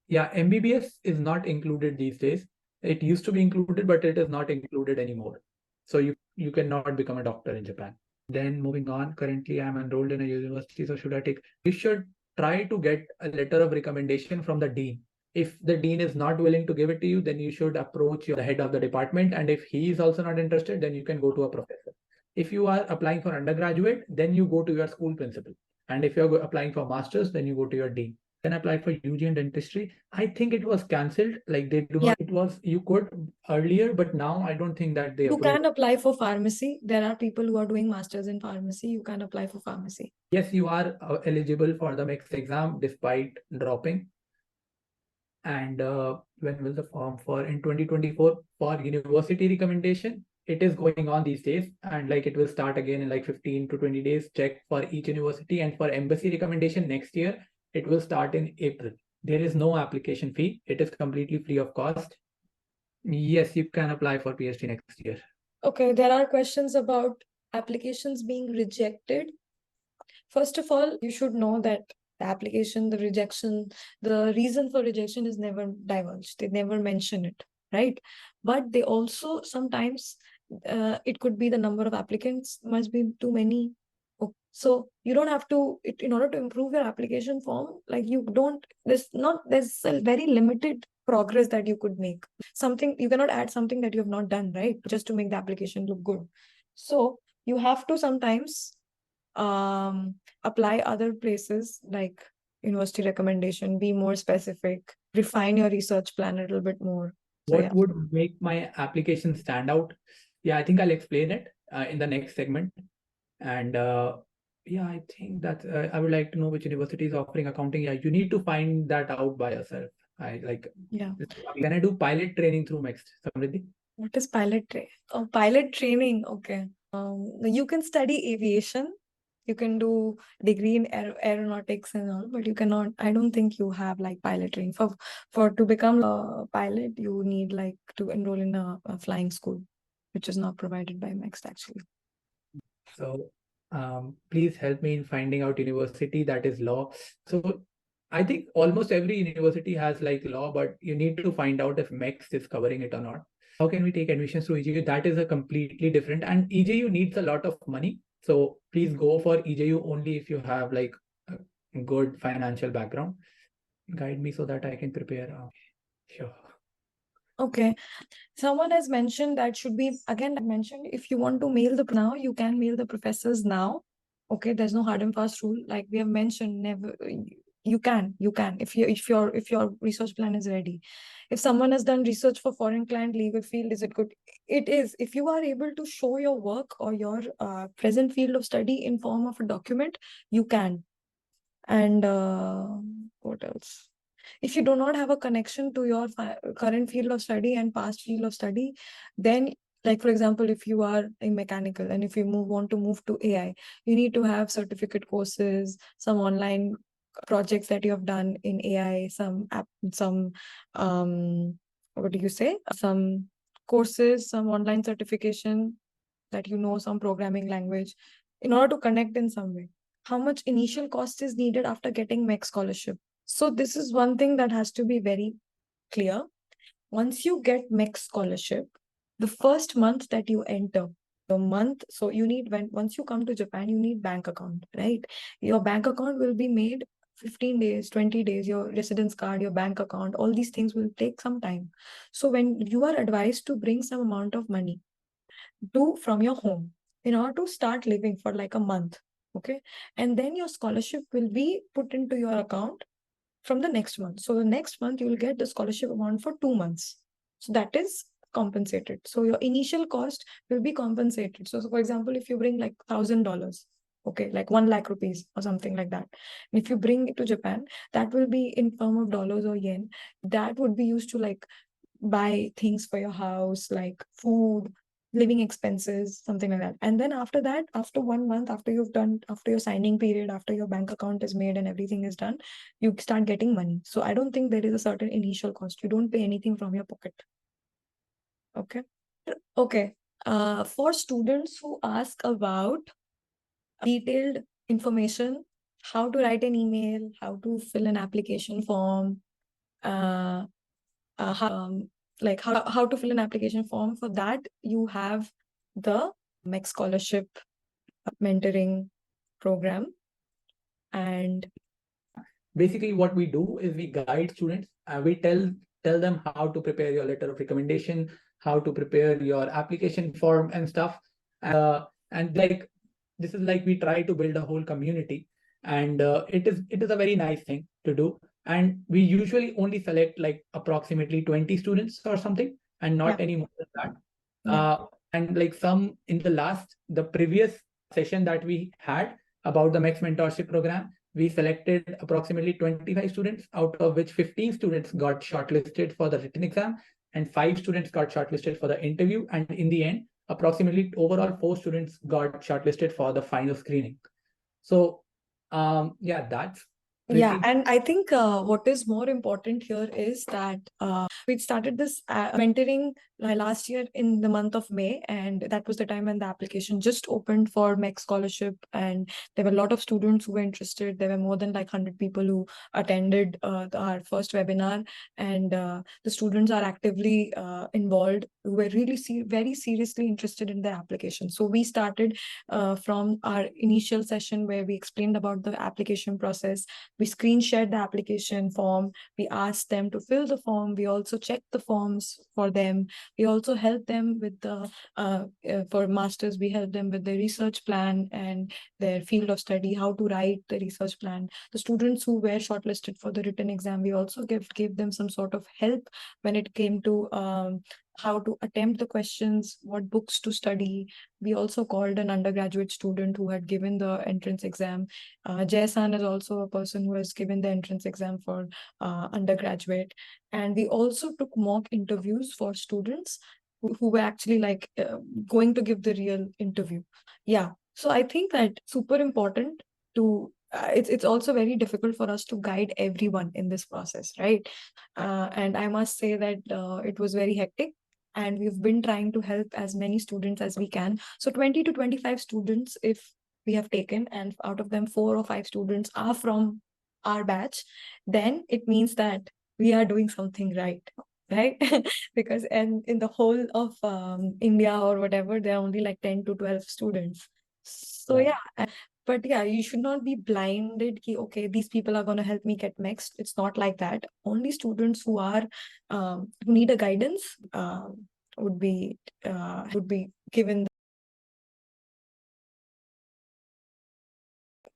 Yeah, MBBS is not included these days. It used to be included, but it is not included anymore. So you cannot become a doctor in Japan. Then moving on, currently I'm enrolled in a university. So should I take? You should try to get a letter of recommendation from the dean. If the dean is not willing to give it to you, then you should approach the head of the department. And if he is also not interested, then you can go to a professor. If you are applying for undergraduate, then you go to your school principal. And if you're applying for masters, then you go to your dean. Then apply for UG and dentistry. I think it was cancelled. Like they do not, it was, you could earlier, but now I don't think that they You can apply for pharmacy. There are people who are doing masters in pharmacy. You can apply for pharmacy. Yes, you are eligible for the MEXT exam despite dropping. And when will the form for in 2024 for university recommendation? It is going on these days, and like it will start again in like 15 to 20 days. Check for each university, and for embassy recommendation next year, it will start in April. There is no application fee. It is completely free of cost. Yes, you can apply for PhD next year. Okay, there are questions about applications being rejected. First of all, you should know that The application, the rejection, the reason for rejection is never divulged. They never mention it, right? But they also sometimes it could be the number of applicants must be too many. So you don't have to in order to improve your application form, like you don't there's a very limited progress that you could make. Something you cannot add something that you have not done, right? Just to make the application look good. So you have to sometimes apply other places like university recommendation, be more specific, refine your research plan a little bit more. So What yeah. would make my application stand out? Yeah, I think I'll explain it in the next segment. And yeah, I think that I would like to know which university is offering accounting. Yeah, you need to find that out by yourself. I like. Yeah. Can I do pilot training through MEXT, Samriddhi? What is pilot training? Oh, pilot training. Okay. You can study aviation. You can do degree in aeronautics and all, but you cannot. I don't think you have like pilot training for to become a pilot. You need like to enroll in a flying school, which is not provided by MEXT actually. So please help me in finding out university that is law. So I think almost every university has like law, but you need to find out if MEXT is covering it or not. How can we take admissions through EJU? That is a completely different, and EJU needs a lot of money. So please go for EJU only if you have like a good financial background. Guide me so that I can prepare. Sure. Okay. Someone has mentioned that should be again mentioned if you want to mail the now, you can mail the professors now. Okay, there's no hard and fast rule. Like we have mentioned, never you can if your research plan is ready. If someone has done research for foreign client legal field, is it good? It is. If you are able to show your work or your present field of study in form of a document, you can. And what else? If you do not have a connection to your current field of study and past field of study, then like for example, if you are a mechanical and if you want to move to AI, you need to have certificate courses, some online projects that you have done in AI, some what do you say? Some courses, some online certification that you know some programming language in order to connect in some way. How much initial cost is needed after getting MEXT scholarship? So this is one thing that has to be very clear. Once you get MEXT scholarship, the first month that you enter, the month, so you need once you come to Japan, you need bank account, right? Your bank account will be made 15 days, 20 days, your residence card, your bank account, all these things will take some time. So when you are advised to bring some amount of money from your home in order to start living for like a month, okay, and then your scholarship will be put into your account from the next month. So the next month you will get the scholarship amount for 2 months. So that is compensated. So your initial cost will be compensated. So for example, if you bring like $1,000, okay, like 1 lakh rupees or something like that, and if you bring it to Japan, that will be in form of dollars or yen. That would be used to like buy things for your house, like food, living expenses, something like that. And then after that, after 1 month, after your signing period, after your bank account is made and everything is done, you start getting money. So I don't think there is a certain initial cost. You don't pay anything from your pocket. Okay. Okay. For students who ask about detailed information, how to write an email, how to fill an application form, how to fill an application form. For that, you have the MEXT Scholarship Mentoring Program. And basically what we do is we guide students and we tell them how to prepare your letter of recommendation, how to prepare your application form and stuff. And like this is like we try to build a whole community, and it is a very nice thing to do. And we usually only select like approximately 20 students or something, and not yeah, any more than that. yeah, And like some in the previous session that we had about the MEXT mentorship program, we selected approximately 25 students, out of which 15 students got shortlisted for the written exam and 5 students got shortlisted for the interview. And in the end, approximately overall 4 students got shortlisted for the final screening. So yeah, that's Yeah, and I think what is more important here is that we started this mentoring last year in the month of May, and that was the time when the application just opened for MEXT Scholarship, and there were a lot of students who were interested. There were more than like 100 people who attended our first webinar, and the students are actively involved, who were really very seriously interested in their application. So we started from our initial session where we explained about the application process. We screen shared the application form. We asked them to fill the form. We also checked the forms for them. We also helped them with the, for masters, we helped them with the research plan and their field of study, how to write the research plan. The students who were shortlisted for the written exam, we also gave them some sort of help when it came to how to attempt the questions, what books to study. We also called an undergraduate student who had given the entrance exam. Jason is also a person who has given the entrance exam for undergraduate. And we also took mock interviews for students who were actually like going to give the real interview. Yeah. So I think that super important to it's also very difficult for us to guide everyone in this process, right? And I must say that it was very hectic, and we've been trying to help as many students as we can. So 20 to 25 students, if we have taken, and out of them 4 or 5 students are from our batch, then it means that we are doing something right? Because and in the whole of India or whatever, there are only like 10 to 12 students. So yeah, but yeah, you should not be blinded ki, okay, these people are going to help me get MEXT. It's not like that. Only students who are who need a guidance would be given.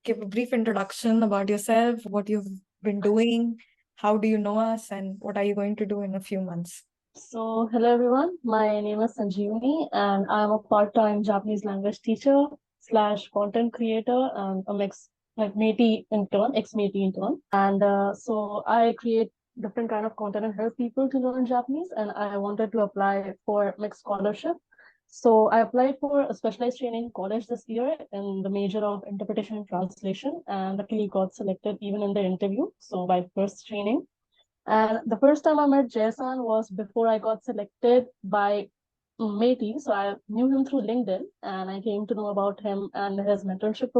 Give a brief introduction about yourself, what you've been doing, how do you know us, and what are you going to do in a few months. So, hello everyone. My name is Sanjeevani, and I'm a part-time Japanese language teacher slash content creator and a METI intern, ex-METI intern. And so I create different kind of content and help people to learn Japanese. And I wanted to apply for MEXT Scholarship. So I applied for a specialized training college this year in the major of interpretation and translation, and luckily got selected even in the interview. So by first training. And the first time I met Jason was before I got selected by METI. So I knew him through LinkedIn, and I came to know about him and his mentorship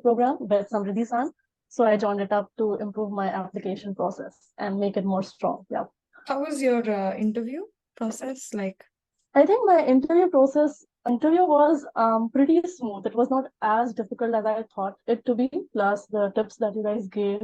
program with Samriddhi-san. So I joined it up to improve my application process and make it more strong. Yeah. How was your interview process like? I think my interview was pretty smooth. It was not as difficult as I thought it to be. Plus the tips that you guys gave,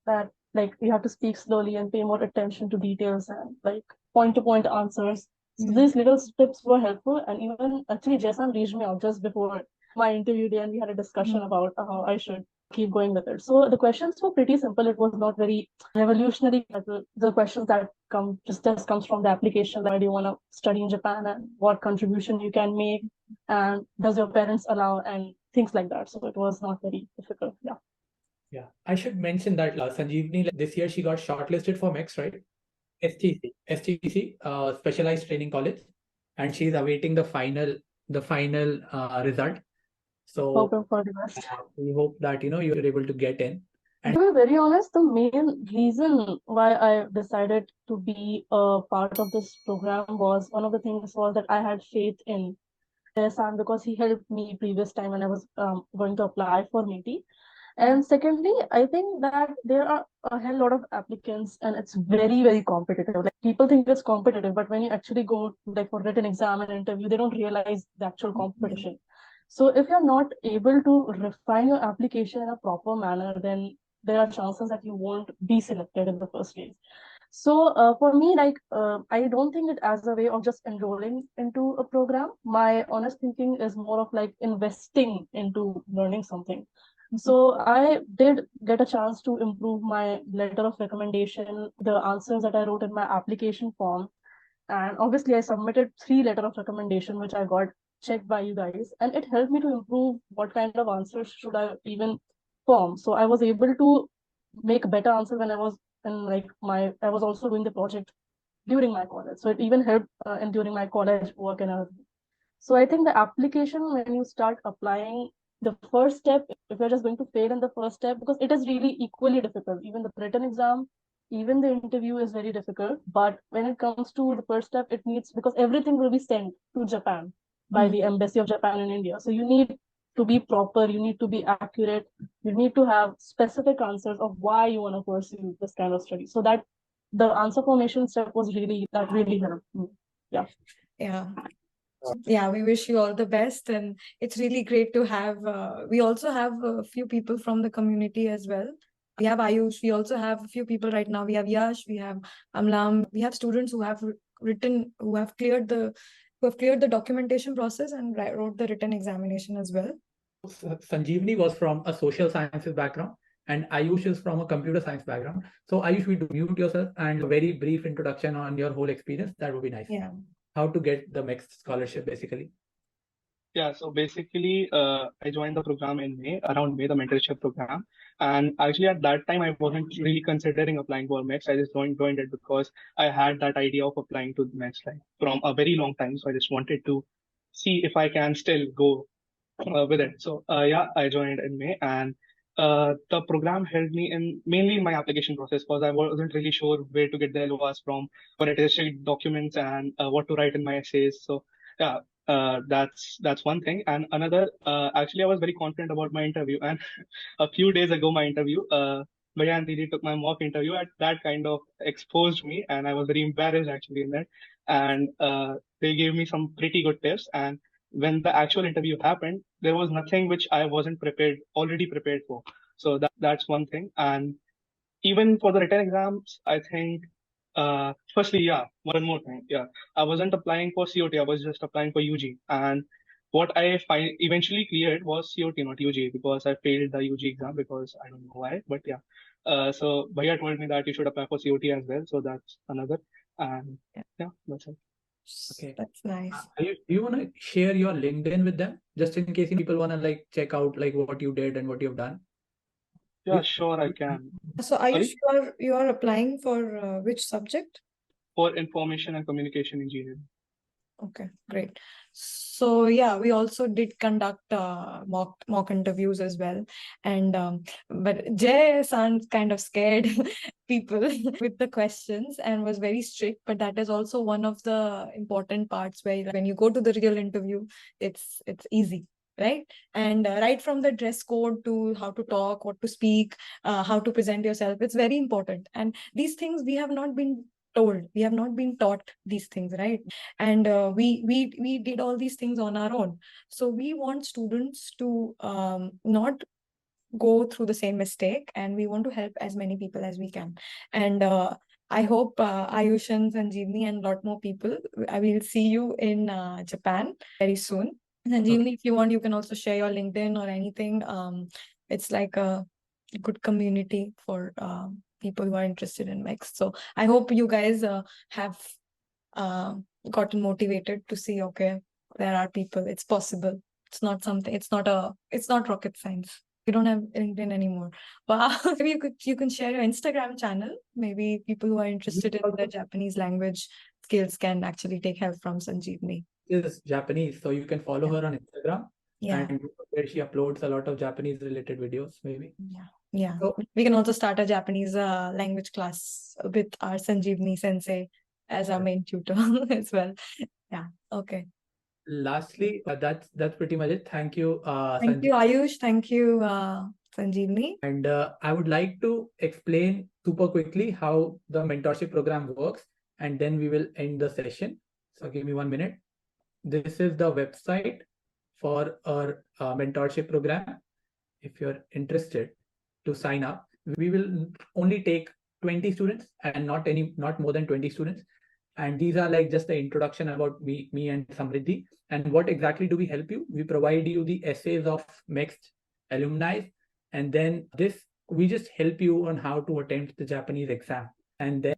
that like you have to speak slowly and pay more attention to details and like point to point answers. So these little tips were helpful. And even actually Jason reached me out just before my interview day, and we had a discussion about how I should keep going with it. So the questions were pretty simple. It was not very revolutionary. The questions that comes from the application. Why do you want to study in Japan, and what contribution you can make, and does your parents allow, and things like that. So it was not very difficult. Yeah. Yeah, I should mention that Sanjeevani, this year she got shortlisted for MEXT, right? STC, Specialized Training College, and she's awaiting the final result. So hoping for the best. We hope that you're able to get in. And to be very honest, the main reason why I decided to be a part of this program was one of the things was that I had faith in Sam because he helped me previous time when I was going to apply for METI. And secondly, I think that there are a hell lot of applicants and it's very, very competitive. Like people think it's competitive, but when you actually go like for written exam and interview, they don't realize the actual competition. So if you're not able to refine your application in a proper manner, then there are chances that you won't be selected in the first place. So for me, I don't think it as a way of just enrolling into a program. My honest thinking is more of like investing into learning something. So I did get a chance to improve my letter of recommendation, the answers that I wrote in my application form. And obviously I submitted 3 letter of recommendation, which I got checked by you guys. And it helped me to improve what kind of answers should I even form. So I was able to make a better answer when I was in I was also doing the project during my college. So it even helped during my college work and everything. So I think the application, when you start applying, the first step, if you're just going to fail in the first step, because it is really equally difficult, even the written exam, even the interview is very difficult. But when it comes to the first step, it needs, because everything will be sent to Japan by the Embassy of Japan in India. So you need to be proper, you need to be accurate, you need to have specific answers of why you want to pursue this kind of study. So that the answer formation step was really, that really helped me. Yeah. Yeah, we wish you all the best, and it's really great to have. We also have a few people from the community as well. We have Ayush. We also have a few people right now. We have Yash. We have Amlam. We have students who have written, who have cleared the documentation process and wrote the written examination as well. Sanjeevani was from a social sciences background and Ayush is from a computer science background. So Ayush, we do mute yourself and a very brief introduction on your whole experience. That would be nice. Yeah. How to get the MEXT scholarship basically. Yeah, so basically, I joined the program in May, around May, the mentorship program. And actually, at that time, I wasn't really considering applying for MEXT. I just joined it because I had that idea of applying to MEXT like from a very long time. So I just wanted to see if I can still go with it. So yeah, I joined in May, and the program helped me in mainly in my application process because I wasn't really sure where to get the LOAs from, what it is to documents, and what to write in my essays. So yeah, that's one thing. And another, actually, I was very confident about my interview, and a few days ago, my interview, Bhaiya and Didi took my mock interview, and that kind of exposed me, and I was very embarrassed actually in that. And they gave me some pretty good tips, and when the actual interview happened, there was nothing which I wasn't already prepared for. So that's one thing. And even for the written exams, I think, firstly, yeah, one more thing. Yeah, I wasn't applying for COT, I was just applying for UG. And what I eventually cleared was COT, not UG, because I failed the UG exam because I don't know why, but yeah. So Bhaiya told me that you should apply for COT as well. So that's another. And yeah, that's it. Okay. That's nice. Do you want to share your LinkedIn with them just in case people want to like check out like what you did and what you've done? Yeah, sure, I can. So are you Sorry? sure you are applying for which subject? For information and communication engineering. Okay, great. So yeah, we also did conduct mock interviews as well, and but Jay sounds kind of scared people with the questions and was very strict. But that is also one of the important parts where when you go to the real interview, it's easy, right? And right from the dress code to how to talk, what to speak, how to present yourself, it's very important. And these things we have not been told, we have not been taught these things, right? And we did all these things on our own. So we want students to not go through the same mistake, and we want to help as many people as we can. And I hope Ayush and Sanjeevani and a lot more people, I will see you in Japan very soon. Sanjeevani, if you want, you can also share your LinkedIn or anything. It's like a good community for people who are interested in MEXT. So I hope you guys have gotten motivated to see, okay, there are people, it's possible. It's not something, it's not rocket science. You don't have LinkedIn anymore. Wow. Maybe you can share your Instagram channel. Maybe people who are interested in the Japanese language skills can actually take help from Sanjeevani. Is Japanese, so you can follow her on Instagram. Yeah. And where she uploads a lot of Japanese related videos, maybe. Yeah. So we can also start a Japanese language class with our Sanjeevani sensei as our main tutor as well. Yeah. Okay. Lastly, that's pretty much it. Thank you, Thank you, Ayush. Thank you, Sanjeevani. And I would like to explain super quickly how the mentorship program works, and then we will end the session. So give me 1 minute. This is the website for our mentorship program. If you're interested to sign up, we will only take 20 students and not more than 20 students. And these are like just the introduction about me and Samriddhi. And what exactly do we help you? We provide you the essays of MEXT alumni, and then we just help you on how to attempt the Japanese exam. And then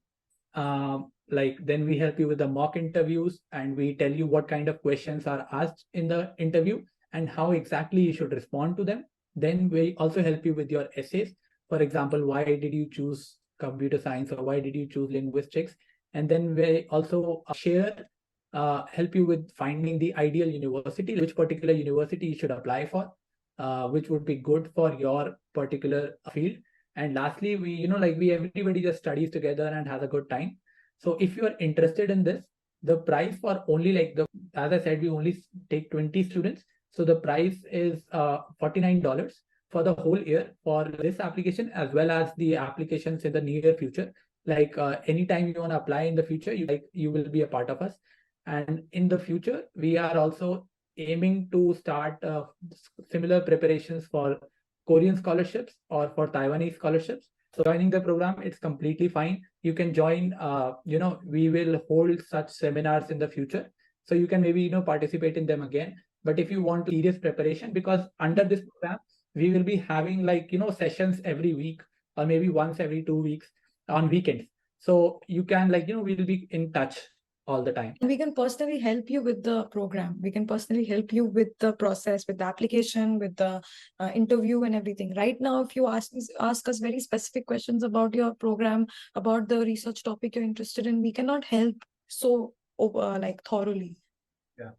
then we help you with the mock interviews, and we tell you what kind of questions are asked in the interview and how exactly you should respond to them. Then we also help you with your essays. For example, why did you choose computer science, or why did you choose linguistics? And then we also help you with finding the ideal university, which particular university you should apply for. which would be good for your particular field. And lastly, everybody just studies together and has a good time. So if you are interested in this, the price for only as I said, we only take 20 students. So the price is $49 for the whole year for this application, as well as the applications in the near future. Anytime you want to apply in the future, you will be a part of us. And in the future, we are also aiming to start similar preparations for Korean scholarships or for Taiwanese scholarships. So joining the program, it's completely fine. You can join, we will hold such seminars in the future. So you can maybe, participate in them again. But if you want serious preparation, because under this program, we will be having sessions every week or maybe once every 2 weeks on weekends. So you can we'll be in touch all the time. We can personally help you with the program. We can personally help you with the process, with the application, with the interview and everything. Right now, if you ask us very specific questions about your program, about the research topic you're interested in, we cannot help so thoroughly. Yeah.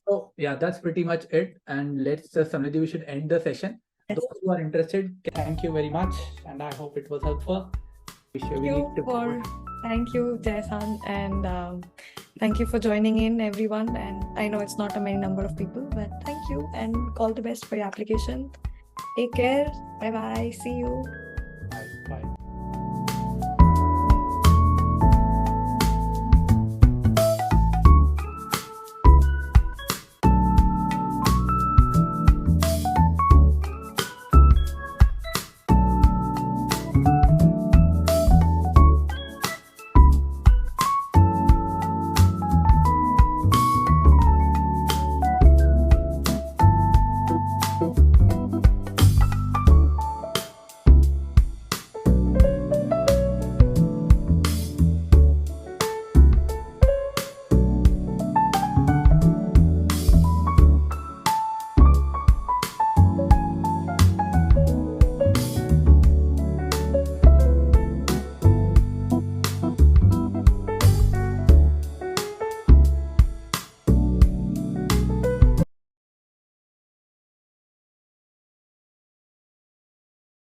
So yeah, that's pretty much it. And let's Samriddhi, we should end the session. Yes. Those who are interested, thank you very much. And I hope it was helpful. Thank you, Jason, and thank you for joining in, everyone. And I know it's not a many number of people, but thank you and all the best for your application. Take care. Bye-bye. See you.